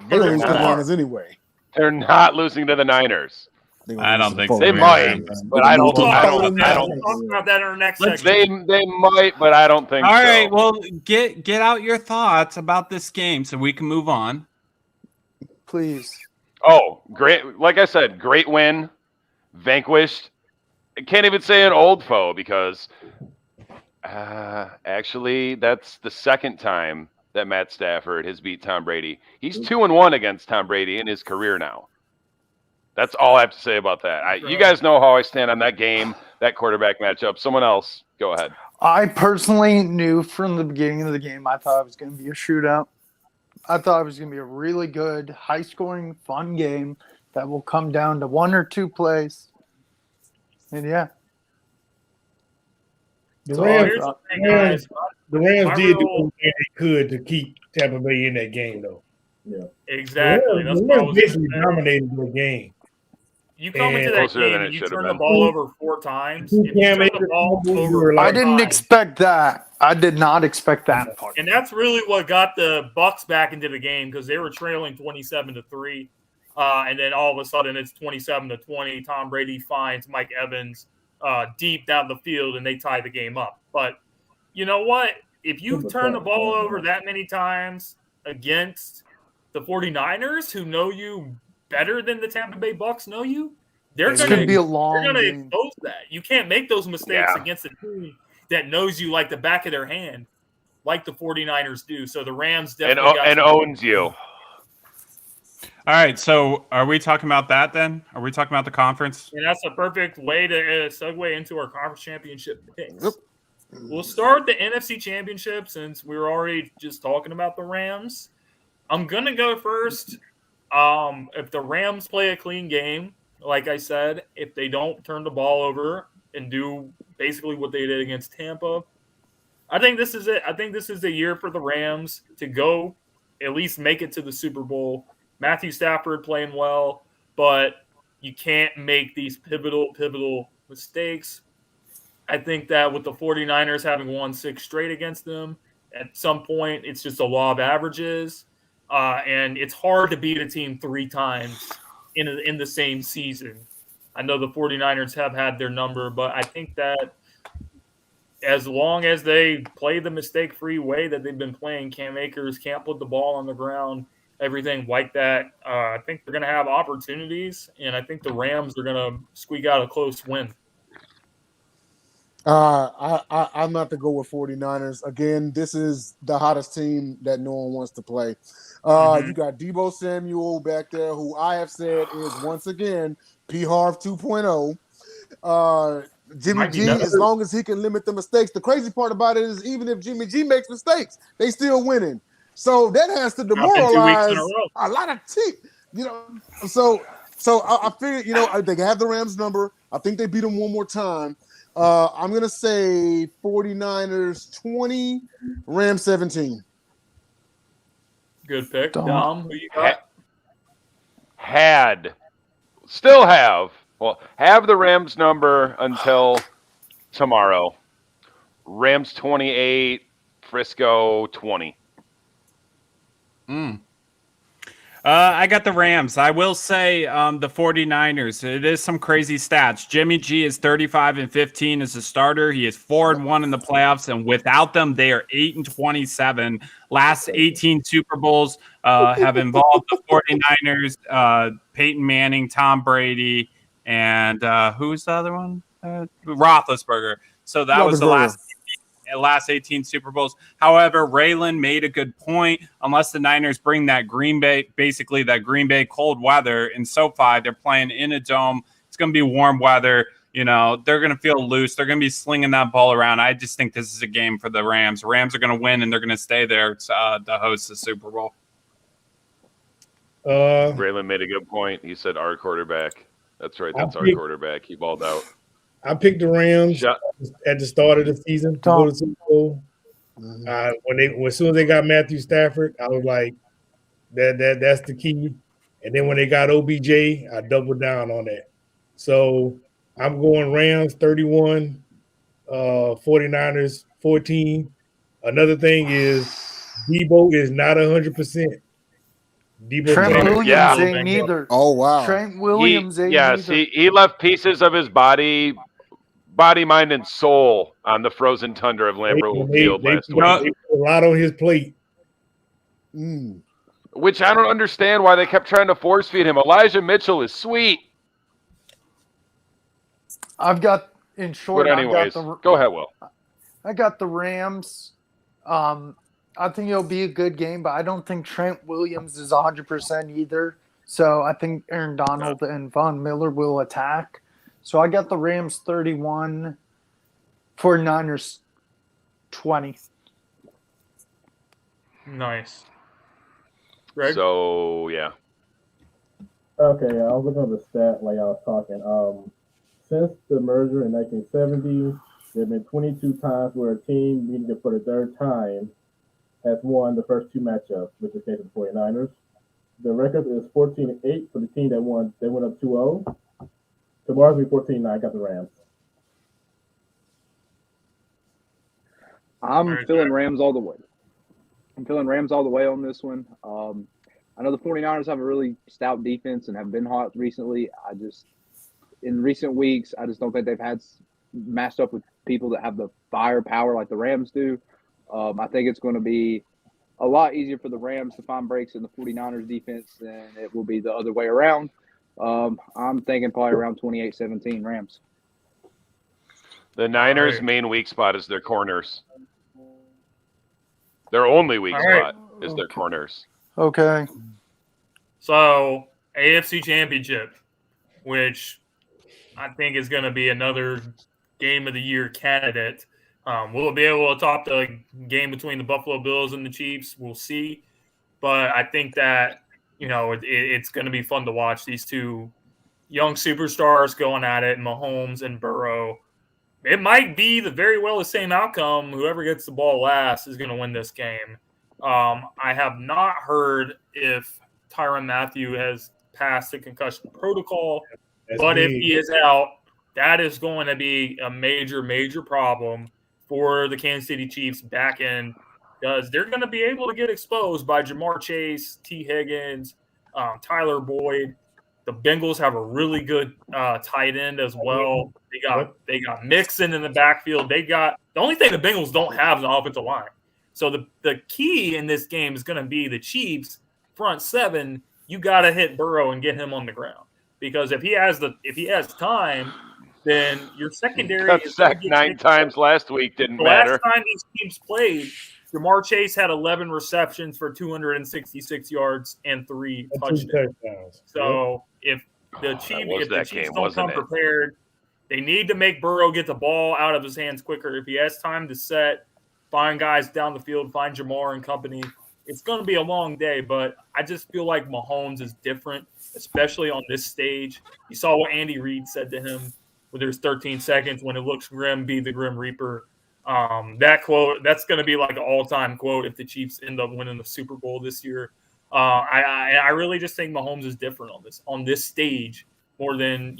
They lose to the Niners anyway. They're not losing to the Niners. I don't think so. They might, but I don't. We'll talk about that in our next section. They might, but I don't think. All so. right, well, get out your thoughts about this game so we can move on. Please. Oh, great! Like I said, great win, vanquished. I can't even say an old foe because actually, that's the second time that Matt Stafford has beat Tom Brady. He's 2-1 against Tom Brady in his career now. That's all I have to say about that. You guys know how I stand on that game, that quarterback matchup. Someone else, go ahead. I personally knew from the beginning of the game I thought it was going to be a shootout. I thought it was going to be a really good, high-scoring, fun game that will come down to 1 or 2 plays. And, yeah. The Rams did do everything they could to keep Tampa Bay in that game, though. Yeah. Exactly. The Rams basically dominated the game. You come into that game and you turn the ball over 4 times. If you turn the ball over I didn't expect that. I did not expect that part. And that's really what got the Bucs back into the game because they were trailing 27-3. And then all of a sudden it's 27-20. Tom Brady finds Mike Evans deep down the field and they tie the game up. But you know what? If you turn the ball over that many times against the 49ers who know you better than the Tampa Bay Bucs know you, they're going to be a long expose that. You can't make those mistakes against a team that knows you like the back of their hand, like the 49ers do. So the Rams definitely and owns you. All right, so are we talking about that then? Are we talking about the conference? And that's a perfect way to segue into our conference championship picks. Yep. We'll start the NFC championship since we were already just talking about the Rams. I'm going to go first. If the Rams play a clean game, like I said, if they don't turn the ball over and do basically what they did against Tampa, I think this is it. I think this is the year for the Rams to go at least make it to the Super Bowl. Matthew Stafford playing well, but you can't make these pivotal mistakes. I think that with the 49ers having won 6 straight against them At some point, it's just a law of averages, and it's hard to beat a team 3 times in the same season. I know the 49ers have had their number, but I think that as long as they play the mistake-free way that they've been playing, Cam Akers can't put the ball on the ground, everything like that, I think they're going to have opportunities, and I think the Rams are going to squeak out a close win. I'm not to go with 49ers. Again, this is the hottest team that no one wants to play. You got Deebo Samuel back there, who I have said is once again P-Harv 2.0. Jimmy G, as long as he can limit the mistakes. The crazy part about it is even if Jimmy G makes mistakes, they still winning. So that has to demoralize a lot of teams. You know, so I figured, you know, they have the Rams number. I think they beat them one more time. I'm going to say 49ers 20, Rams 17. Good pick. Dom, who you got? Still have the Rams number until tomorrow. Rams 28, Frisco 20. I got the Rams. I will say the 49ers. It is some crazy stats. Jimmy G is 35-15 as a starter. He is 4-1 in the playoffs, and without them, they are 8-27. Last 18 Super Bowls have involved the 49ers, Peyton Manning, Tom Brady, and who's the other one? Roethlisberger. So that was the last 18 Super Bowls. However, Raylan made a good point. Unless the Niners bring that Green Bay cold weather in SoFi, they're playing in a dome. It's going to be warm weather. You know, they're going to feel loose. They're going to be slinging that ball around. I just think this is a game for the Rams. The Rams are going to win, and they're going to stay there to host the Super Bowl. Raylan made a good point. He said our quarterback. That's right. That's our quarterback. He balled out. I picked the Rams at the start of the season to go to the Super Bowl. As soon as they got Matthew Stafford, I was like, that's the key. And then when they got OBJ, I doubled down on that. So I'm going Rams 31, 49ers 14. Another thing is Deebo is not 100%. Trent Williams ain't either. Oh, wow. Trent Williams ain't either. Yes, he left pieces of his body, mind, and soul on the frozen tundra of Lambeau Field last week. They put a lot on his plate. Which I don't understand why they kept trying to force feed him. Elijah Mitchell is sweet. I've got, in short, but anyways, go ahead, Will. I got the Rams. I think it'll be a good game, but I don't think Trent Williams is 100% either. So I think Aaron Donald and Von Miller will attack. So I got the Rams 31, 49ers 20. Nice. Greg? So, yeah. Okay, I was looking at the stat while y'all was talking. Since the merger in 1970, there have been 22 times where a team meeting for the third time has won the first 2 matchups, which is the case of the 49ers. The record is 14-8 for the team that won. They went up 2-0. Tomorrow's be 14-9. I got the Rams. I'm feeling Rams all the way. I'm feeling Rams all the way on this one. I know the 49ers have a really stout defense and have been hot recently. In recent weeks, I just don't think they've had matched up with people that have the firepower like the Rams do. I think it's going to be a lot easier for the Rams to find breaks in the 49ers defense than it will be the other way around. I'm thinking probably around 28-17 Rams. The Niners' main weak spot is their corners. Their only weak spot is their corners. Okay. So, AFC Championship, which I think is going to be another game of the year candidate. Will it be able to top the game between the Buffalo Bills and the Chiefs? We'll see. But I think that, you know, it's going to be fun to watch these two young superstars going at it, Mahomes and Burrow. It might be very well the same outcome. Whoever gets the ball last is going to win this game. I have not heard if Tyrann Mathieu has passed the concussion protocol. But if he is out, that is going to be a major, major problem for the Kansas City Chiefs back end. because they're going to be able to get exposed by Jamar Chase, T. Higgins, Tyler Boyd. The Bengals have a really good tight end as well. They got Mixon in the backfield. The only thing the Bengals don't have is an offensive line. So the key in this game is going to be the Chiefs front seven. You got to hit Burrow and get him on the ground, because if he has time, then your secondary Got is sacked 9 times last week. Didn't matter. Last time these teams played, Jamar Chase had 11 receptions for 266 yards and 3 touchdowns. So if the Chiefs don't come prepared, they need to make Burrow get the ball out of his hands quicker. If he has time to set, find guys down the field, find Jamar and company, it's going to be a long day. But I just feel like Mahomes is different, especially on this stage. You saw what Andy Reid said to him when there's 13 seconds. When it looks grim, be the Grim Reaper. That quote, that's going to be like an all-time quote if the Chiefs end up winning the Super Bowl this year. I really just think Mahomes is different on this stage more than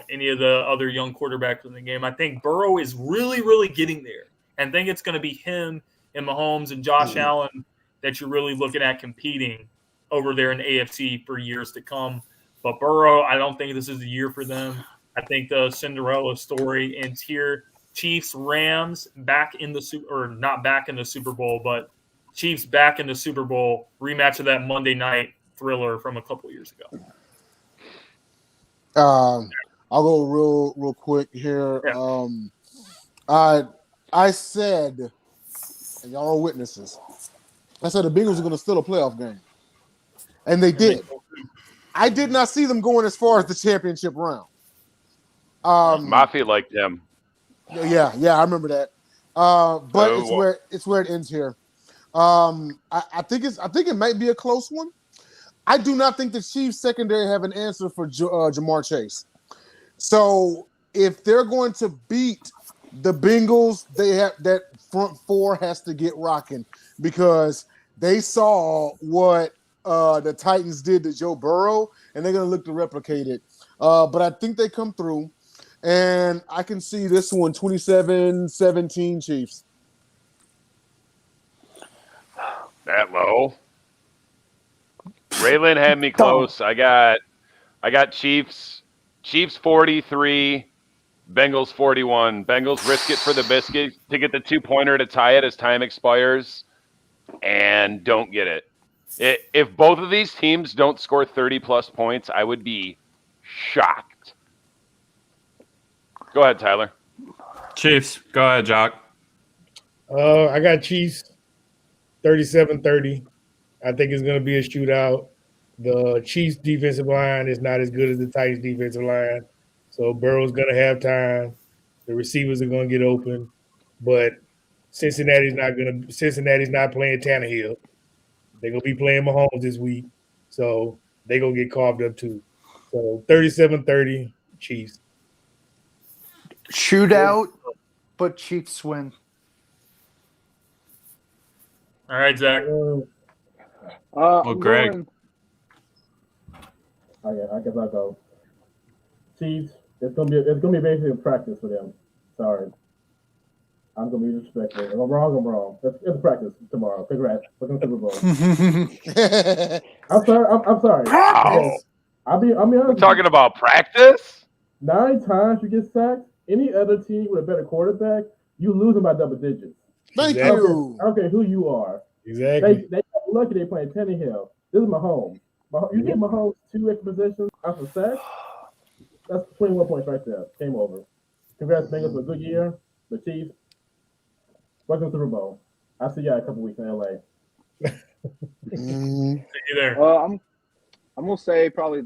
any of the other young quarterbacks in the game. I think Burrow is really, really getting there, and I think it's going to be him and Mahomes and Josh Allen that you're really looking at competing over there in the AFC for years to come. But Burrow, I don't think this is the year for them. I think the Cinderella story ends here. Chiefs, Rams back in the not back in the Super Bowl, but Chiefs back in the Super Bowl rematch of that Monday night thriller from a couple years ago. I'll go real quick here. Yeah. I said, and y'all are witnesses, I said the Bengals are going to steal a playoff game, and they did. I did not see them going as far as the championship round. Mafia liked them. Yeah, I remember that. But it's where it ends here. I think it might be a close one. I do not think the Chiefs secondary have an answer for Jamar Chase. So if they're going to beat the Bengals, they have that front four has to get rocking, because they saw what the Titans did to Joe Burrow, and they're going to look to replicate it. But I think they come through, and I can see this one 27-17 Chiefs. That low? Raylan had me close. I got Chiefs 43, Bengals 41. Bengals risk it for the biscuit to get the 2-pointer to tie it as time expires, and don't get it. If both of these teams don't score 30-plus points, I would be shocked. Go ahead, Tyler. Chiefs. Go ahead, Jock. I got Chiefs 37-30. I think it's going to be a shootout. The Chiefs' defensive line is not as good as the Titans' defensive line, so Burrow's going to have time. The receivers are going to get open, but Cincinnati's not playing Tannehill. They're going to be playing Mahomes this week, so they're going to get carved up too. So 37-30, Chiefs. Shootout, but Chiefs win. All right, Zach. Greg. I guess I'll go. Chiefs. It's gonna be basically a practice for them. Sorry, I'm gonna be disrespectful. If I'm wrong, I'm wrong. It's a practice tomorrow. Congrats. Welcome to the Super Bowl. I'm sorry. Wow. I'll be honest. We're talking about practice? 9 times you get sacked. Any other team with a better quarterback, you lose them by double digits. Thank you. I don't care who you are. Exactly. They got lucky they playing Tannehill. This is Mahomes. You get Mahomes 2 extra possessions after sack. That's 21 points right there. Game over. Congrats, Bengals, for a good year. The Chiefs, welcome to the Super Bowl. I'll see you in a couple weeks in LA. See you there. I'm gonna say probably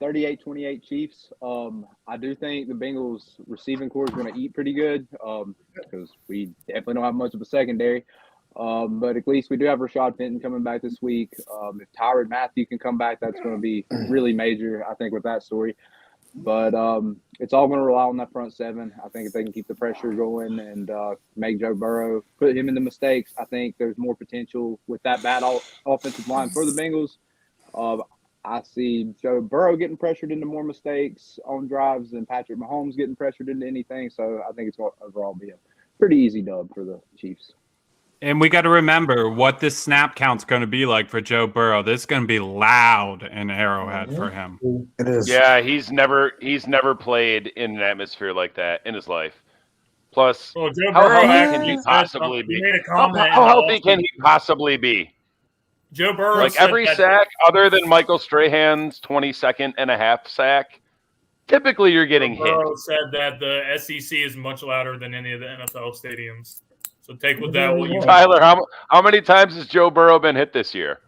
38-28 Chiefs. I do think the Bengals receiving core is going to eat pretty good because we definitely don't have much of a secondary. But at least we do have Rashad Fenton coming back this week. If Tyrann Mathieu can come back, that's going to be really major, I think, with that story. But it's all going to rely on that front seven. I think if they can keep the pressure going and make Joe Burrow, put him in the mistakes, I think there's more potential with that bad offensive line for the Bengals. I see Joe Burrow getting pressured into more mistakes on drives and Patrick Mahomes getting pressured into anything. So I think it's going to overall be a pretty easy dub for the Chiefs. And we got to remember what this snap count's going to be like for Joe Burrow. This is going to be loud in Arrowhead for him. It is. Yeah, he's never played in an atmosphere like that in his life. Plus, Well, Joe how Burrow healthy can he actually possibly he be? made a How comment. healthy can he possibly be? Joe Burrow Like said every that- sack, other than Michael Strahan's 22nd and a half sack, typically you're getting hit. Burrow said that the SEC is much louder than any of the NFL stadiums. So take with that what you Tyler, how many times has Joe Burrow been hit this year?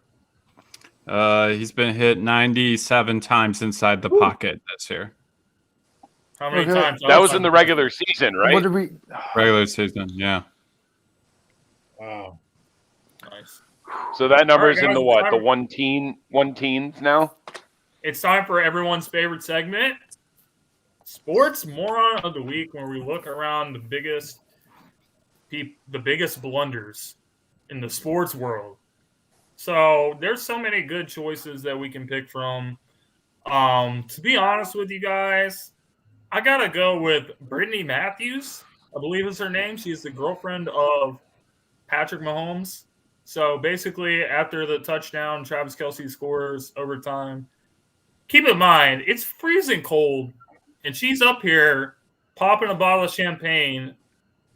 He's been hit 97 times inside the pocket this year. How many Okay. times? That was in the regular season, right? What did we? Regular season, yeah. Wow. Nice. So that number's All right, in the guys, what? The one teens now? It's time for everyone's favorite segment, Sports Moron of the Week, where we look around the biggest blunders in the sports world. So there's so many good choices that we can pick from. To be honest with you guys, I gotta go with Brittany Matthews. I believe is her name. She's the girlfriend of Patrick Mahomes. So basically, after the touchdown, Travis Kelce scores overtime. Keep in mind, it's freezing cold, and she's up here popping a bottle of champagne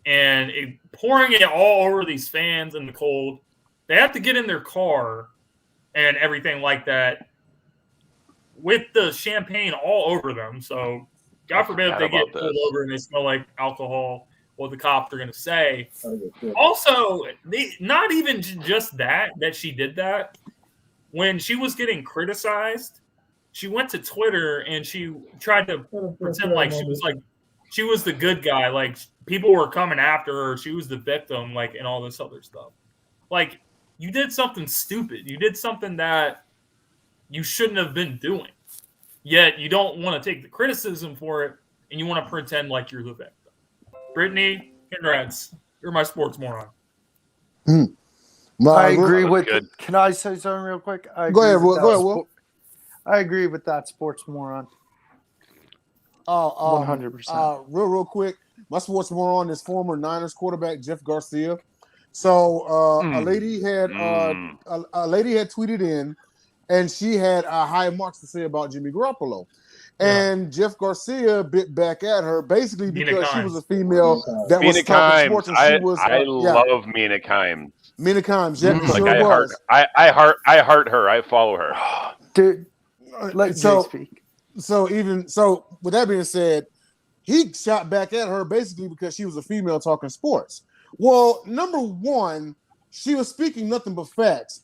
and pouring it all over these fans in the cold. They have to get in their car and everything like that with the champagne all over them. So, God forbid if they get pulled over and they smell like alcohol, what the cops are going to say. Also, not even just that she did that. When she was getting criticized, she went to Twitter and she tried to pretend like she was the good guy. Like people were coming after her. She was the victim, like, and all this other stuff. Like, you did something stupid. You did something that you shouldn't have been doing. Yet you don't want to take the criticism for it, and you want to pretend like you're the victim. Brittany, congrats. You're my sports moron. I agree with. good. Can I say something real quick? Go ahead, Will. I agree with that sports moron. 100%. Real quick, my sports moron is former Niners quarterback Jeff Garcia. So a lady had tweeted in, and she had high marks to say about Jimmy Garoppolo. And Jeff Garcia bit back at her basically because she was a female that was talking sports, and she was. I love Mina Kimes. Mina Kimes, yeah, Like sure was. I heart her. I follow her. Dude, let Jay speak. So with that being said, he shot back at her basically because she was a female talking sports. Well, number one, she was speaking nothing but facts,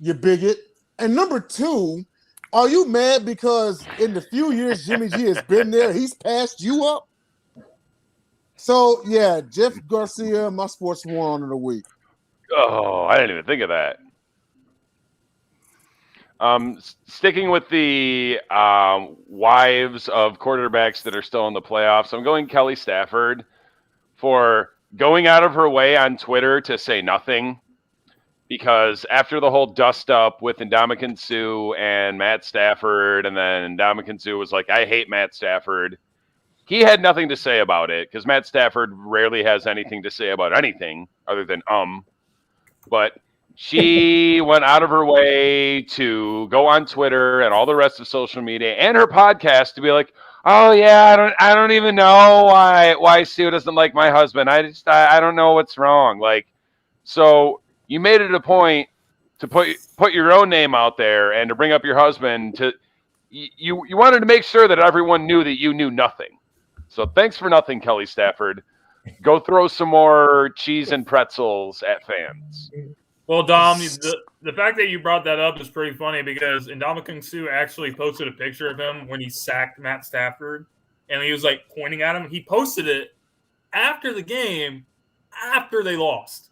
you bigot. And number two, are you mad because in the few years Jimmy G has been there, he's passed you up? So, yeah, Jeff Garcia, my sports moron of the week. Oh, I didn't even think of that. Sticking with the wives of quarterbacks that are still in the playoffs, I'm going Kelly Stafford for going out of her way on Twitter to say nothing, because after the whole dust up with Ndamukong Suh and Matt Stafford, and then Ndamukong Suh was like, I hate Matt Stafford. He had nothing to say about it because Matt Stafford rarely has anything to say about anything other than But she went out of her way to go on Twitter and all the rest of social media and her podcast to be like, oh yeah, I don't even know why Sue doesn't like my husband. I don't know what's wrong. Like, so you made it a point to put your own name out there and to bring up your husband. You wanted to make sure that everyone knew that you knew nothing. So thanks for nothing, Kelly Stafford. Go throw some more cheese and pretzels at fans. Well, Dom, the fact that you brought that up is pretty funny because Ndamukong Suh actually posted a picture of him when he sacked Matt Stafford, and he was like pointing at him. He posted it after the game, after they lost.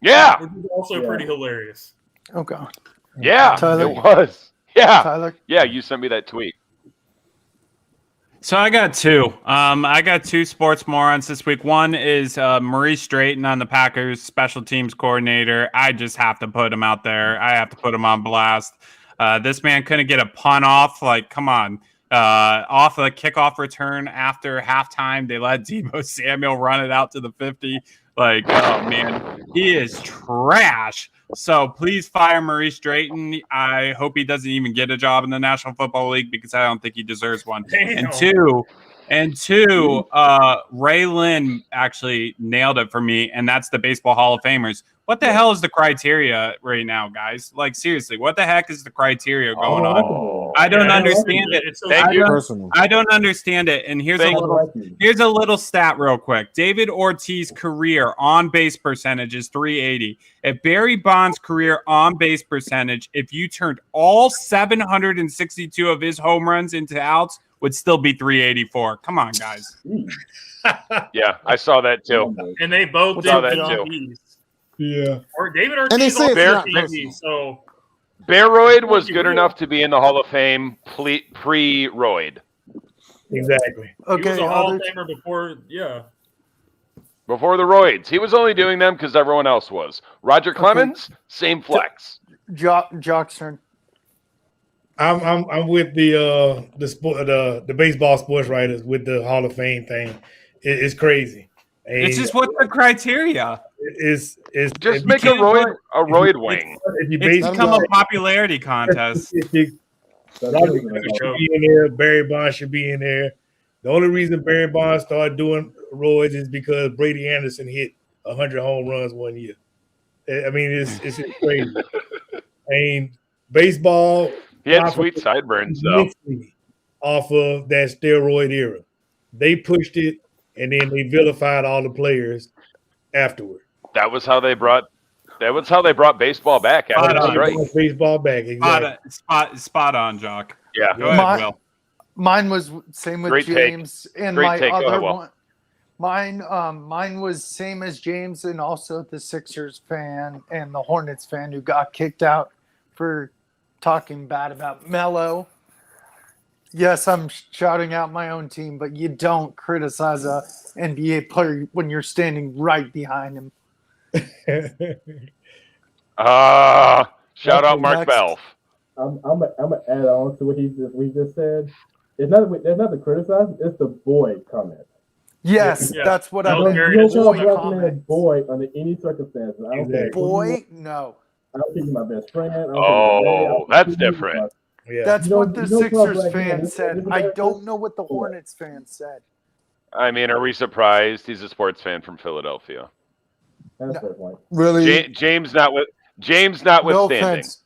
Yeah. Which is also pretty hilarious. Oh, God. Yeah, Tyler. it was. Yeah. Tyler. Yeah, you sent me that tweet. So I got two. I got two sports morons this week. One is Maurice Drayton on the Packers special teams coordinator. I just have to put him out there. I have to put him on blast. This man couldn't get a punt off. Like, come on. Off a kickoff return after halftime, they let Deebo Samuel run it out to the 50. Like, oh, man. He is trash. So please fire Maurice Drayton. I hope he doesn't even get a job in the National Football League because I don't think he deserves one. Damn. And two, Ray Lynn actually nailed it for me, and that's the Baseball Hall of Famers. What the hell is the criteria right now, guys? Like, seriously, what the heck is the criteria going on? I don't understand it. I don't understand it. And here's a little stat real quick. David Ortiz's career on base percentage is 380. If Barry Bonds' career on base percentage, if you turned all 762 of his home runs into outs, would still be 384. Come on, guys. Yeah, I saw that too. And they both did that too. Yeah. Or David And they Ortiz say also it's not did TV, so Baroid was good enough to be in the Hall of Fame pre-Royd. Exactly. he was Okay, a Hall of others- Famer before. Yeah. Before the Roids. He was only doing them because everyone else was. Roger Clemens, same flex. Jock's turn. I'm with the baseball sports writers with the Hall of Fame thing. It's crazy. And It's just what's the criteria? It's Just make a Roid wing. It's become a popularity contest. Roger Clemens should be in there. Barry Bonds should be in there. The only reason Barry Bonds started doing roids is because Brady Anderson hit 100 home runs one year. I mean, it's crazy. I mean, baseball. He had sweet sideburns, though. Off of that steroid era. They pushed it, and then they vilified all the players afterward. That was how they brought baseball back after the strike. Baseball back, exactly. Spot on, Jock. Yeah. Go ahead, Will. Mine was same with Great James, and Great my take. Go other ahead, Will. one. Mine was same as James, and also the Sixers fan and the Hornets fan who got kicked out for talking bad about Melo. Yes, I'm shouting out my own team, but you don't criticize a NBA player when you're standing right behind him. Shout out Mark Next. Belf. I'm gonna add on to what he just said. It's not the criticize, it's the boy comment. Yes, Yeah. that's what I No, meant. Gary, You it's don't call a Boy black man comment. boy under any circumstances. I don't care. Boy, no. I don't think he's my best friend. I don't Oh, that's different. Yeah. That's You what don't- the you don't call Sixers black fan men. said. I don't know what the Hornets fan said. I mean, are we surprised? He's a sports fan from Philadelphia. That's fair point. Really? James notwithstanding. No offense.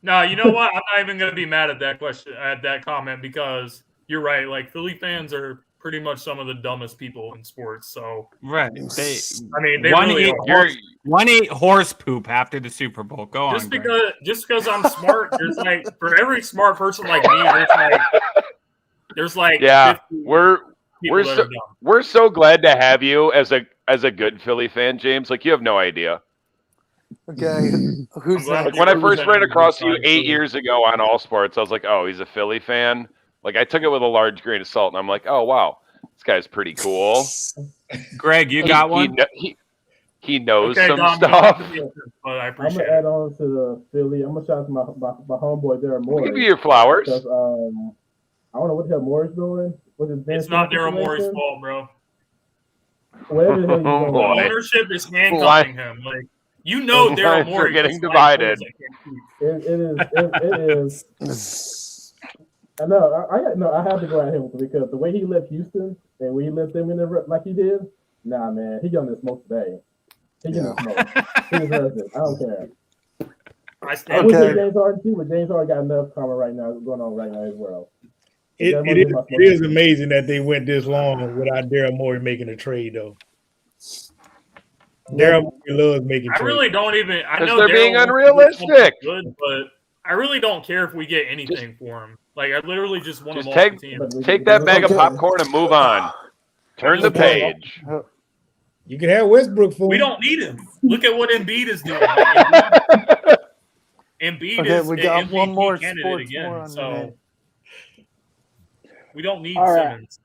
No, you know what? I'm not even going to be mad at that question, at that comment, because you're right. Like, Philly fans are pretty much some of the dumbest people in sports. So, Right. I mean, they One really ate are. One ate horse poop after the Super Bowl. Go on. Greg. Just because I'm smart, there's like, for every smart person like me, there's like Yeah, 50 we're people that are dumb. we're so glad to have you as a good Philly fan, James. Like, you have no idea. Okay, who's I'm glad next? When I You're first ran representing across good you side, 8 Philly. years ago on All Sports, I was like, oh, he's a Philly fan. Like, I took it with a large grain of salt, and I'm like, oh wow, this guy's pretty cool. Greg, you got one? He knows Okay, some Dom, you don't stuff. have to be offensive, but I I'm appreciate gonna add it. on to the Philly. I'm gonna shout out to my homeboy Daryl I'll Morris. give you your flowers. Because I don't know what the hell Morris doing. With his It's not Daryl Daryl Morey's fault, bro. Whatever the hell he's Oh, doing. The boy. ownership is handcuffing him. Like, you know, The Daryl lines are Morey getting just like divided. players that can't keep. It is. I know. I have to go at him because the way he left Houston and when he left them in the like he did, nah, man, he getting the smoke today. He getting the smoke. He deserves it. I don't care. I I stand wish with that you. James Harden too, but James Harden got enough karma right now going on right now as well. It is amazing that they went this long without Daryl Morey making a trade, though. Daryl Morey loves making I trades. really don't even. I 'Cause know they're Daryl being wants to do unrealistic. something Good, but I really don't care if we get anything for him. Like, I literally just want Just him off the team. take that bag of Okay. popcorn and move on. Turn the Okay. page. You can have Westbrook for We him. don't need him. Look at what Embiid is doing. Embiid Okay, is we an got MVP one more candidate sports again. more on the So head. we don't need All right. Simmons.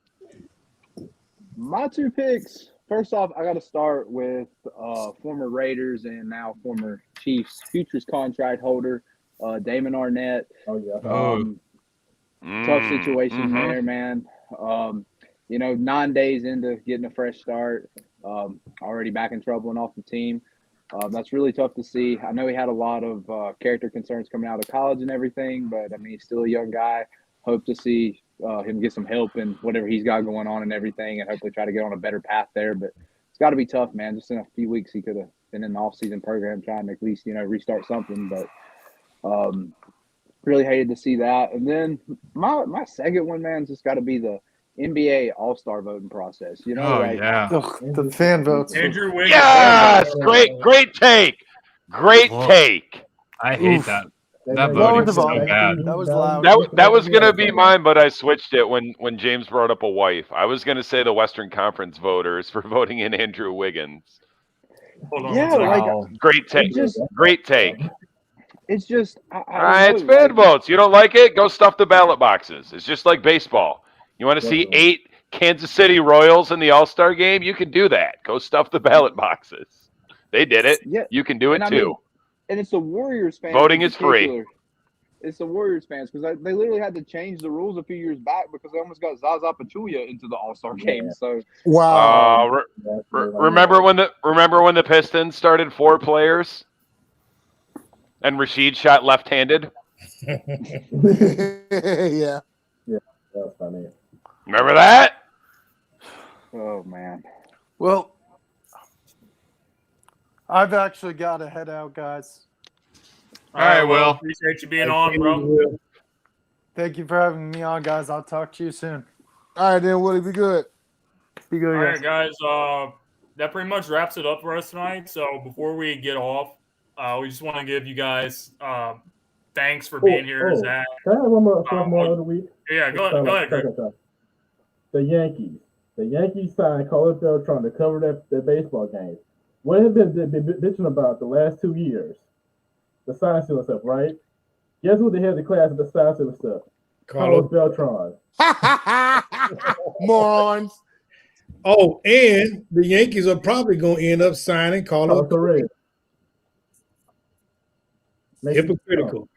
My two picks. First off, I got to start with former Raiders and now former Chiefs futures contract holder, Damon Arnett. Oh yeah. Tough situation Mhm. there, man. 9 days into getting a fresh start, already back in trouble and off the team. That's really tough to see. I know he had a lot of character concerns coming out of college and everything, but I mean, he's still a young guy. Hope to see him get some help in whatever he's got going on and everything, and hopefully try to get on a better path there. But it's got to be tough, man. Just in a few weeks, he could have been in the off-season program trying to at least, restart something. But really hated to see that. And then my second one, man, just got to be the NBA All-Star voting process. Yeah. The fan votes. Andrew Wiggins. Yes, great take. Great take. I hate that. That Lower voting's the so volume. bad. That was loud. That was gonna be mine, but I switched it when James brought up a wife. I was gonna say the Western Conference voters for voting in Andrew Wiggins. Hold on Yeah, one second. like Great take. Great take. it's just It's fan votes. You don't like it? Go stuff the ballot boxes. It's just like baseball. You want to see 8 Kansas City Royals in the All-Star game? You can do that. Go stuff the ballot boxes. They did it. Yeah, You can do it and I too. mean, and it's the Warriors fans. Voting in is free. particular. It's the Warriors fans because they literally had to change the rules a few years back because they almost got Zaza Pachulia into the All-Star game. So Wow. Remember when the Pistons started 4 players and Rashid shot left-handed? Yeah. That's funny. Remember that? oh man, Well, I've actually got to head out, guys. All right, Will. Appreciate you being on, bro. Thank you for having me on, guys. I'll talk to you soon. All right, then, Willie, be good. Be good, All guys. right, guys. That pretty much wraps it up for us tonight. So before we get off, we just want to give you guys thanks for being here, Zach. Can I have one more of the week? Yeah, go ahead, Greg. The Yankees signed Carlos Beltran to cover their baseball games. What have been bitching about the last 2 years? The sign stealing stuff, right? Guess who they had the class of the sign stealing stuff? Carlos Beltran. Morons. Oh, and the Yankees are probably going to end up signing Carlos Correa. Hypocritical.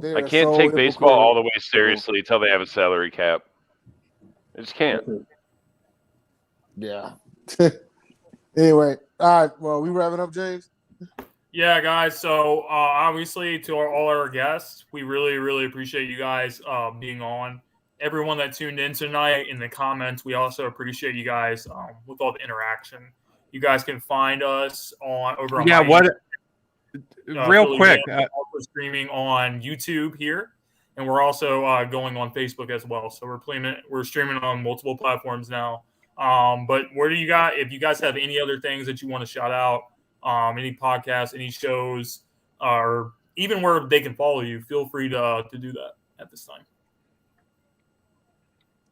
They I are can't so take baseball hypocritical. all the way seriously until they have a salary cap. I just can't. Yeah. Anyway, all right. Well, we wrapping up, James. Yeah, guys. So obviously, to all our guests, we really, really appreciate you guys being on. Everyone that tuned in tonight in the comments, we also appreciate you guys with all the interaction. You guys can find us over on real quick. We're also streaming on YouTube here, and we're also going on Facebook as well. So we're streaming on multiple platforms now. But where do you got? If you guys have any other things that you want to shout out, any podcasts, any shows, or even where they can follow you, feel free to do that at this time.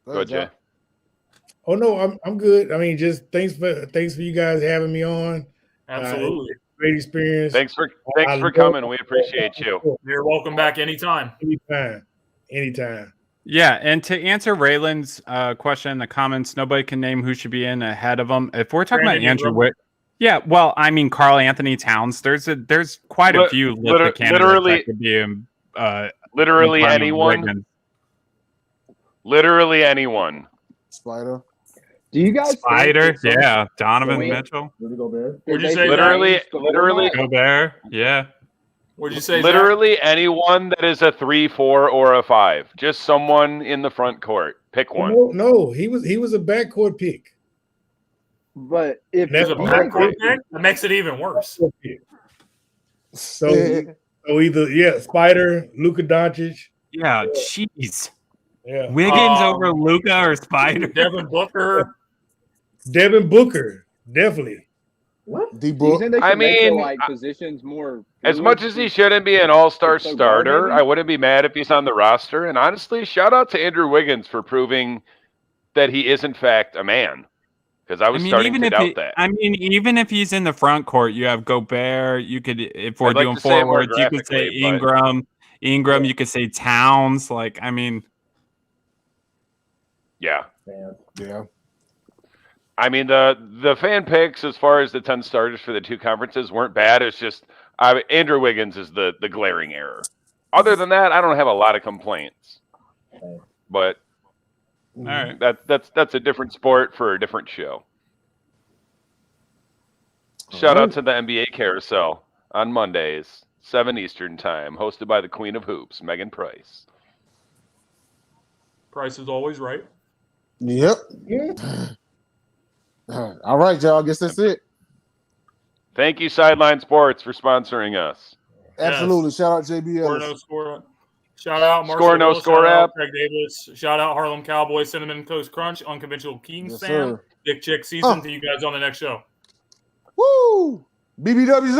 Go ahead, Jay. Oh no, I'm good. I mean, just thanks for you guys having me on. Absolutely. Great experience. Thanks for coming. We appreciate you. You're welcome back anytime. Anytime. Yeah, and to answer Raylan's question in the comments, nobody can name who should be in ahead of him. If we're talking Brandon about Andrew Witt, yeah, well, I mean Carl Anthony Towns. There's quite a few candidates that could be literally in anyone. Wiggins. Literally anyone. Spider. do you guys? Spider, think yeah, Donovan Wait. Mitchell, Rudy Gobert. Would you they say should literally- change the literally- format? Gobert, yeah. What'd you say? Literally anyone that is a 3, 4, or a 5. Just someone in the front court. Pick one. No, he was a backcourt pick. But if There's a Oh, backcourt pick? That makes it even worse. So either Spider, Luka Doncic. Yeah, jeez. Yeah. Wiggins over Luka or Spider? Devin Booker. Devin Booker, definitely. What? D Do you book. think they I should make the, mean, positions more As fluid? much as he shouldn't be an all-star So starter, maybe? I wouldn't be mad if he's on the roster. And honestly, shout out to Andrew Wiggins for proving that he is in fact a man. Because I was starting to doubt that. I mean, even if he's in the front court, you have Gobert. You could, if we're I'd like doing to say it more forwards, you could say graphically, but- Ingram. You could say Towns. Like, I mean, Yeah. Yeah. I mean, the fan picks as far as the 10 starters for the 2 conferences weren't bad. It's just Andrew Wiggins is the glaring error. Other than that, I don't have a lot of complaints. But all right. that's a different sport for a different show. Shout out to the NBA Carousel on Mondays, 7 Eastern Time, hosted by the Queen of Hoops, Megan Price. Price is always right. Yep. All right, y'all. I guess that's it. Thank you, Sideline Sports, for sponsoring us. Absolutely. Yes. Shout out JBL. Score, no score. Shout out Marshall Score, no Willis, score shout out app. Craig Davis. Shout out Harlem Cowboys, Cinnamon Toast Crunch, Unconventional Kings Yes, fan. sir. Big Chick season. See you guys on the next show. Woo! BBW's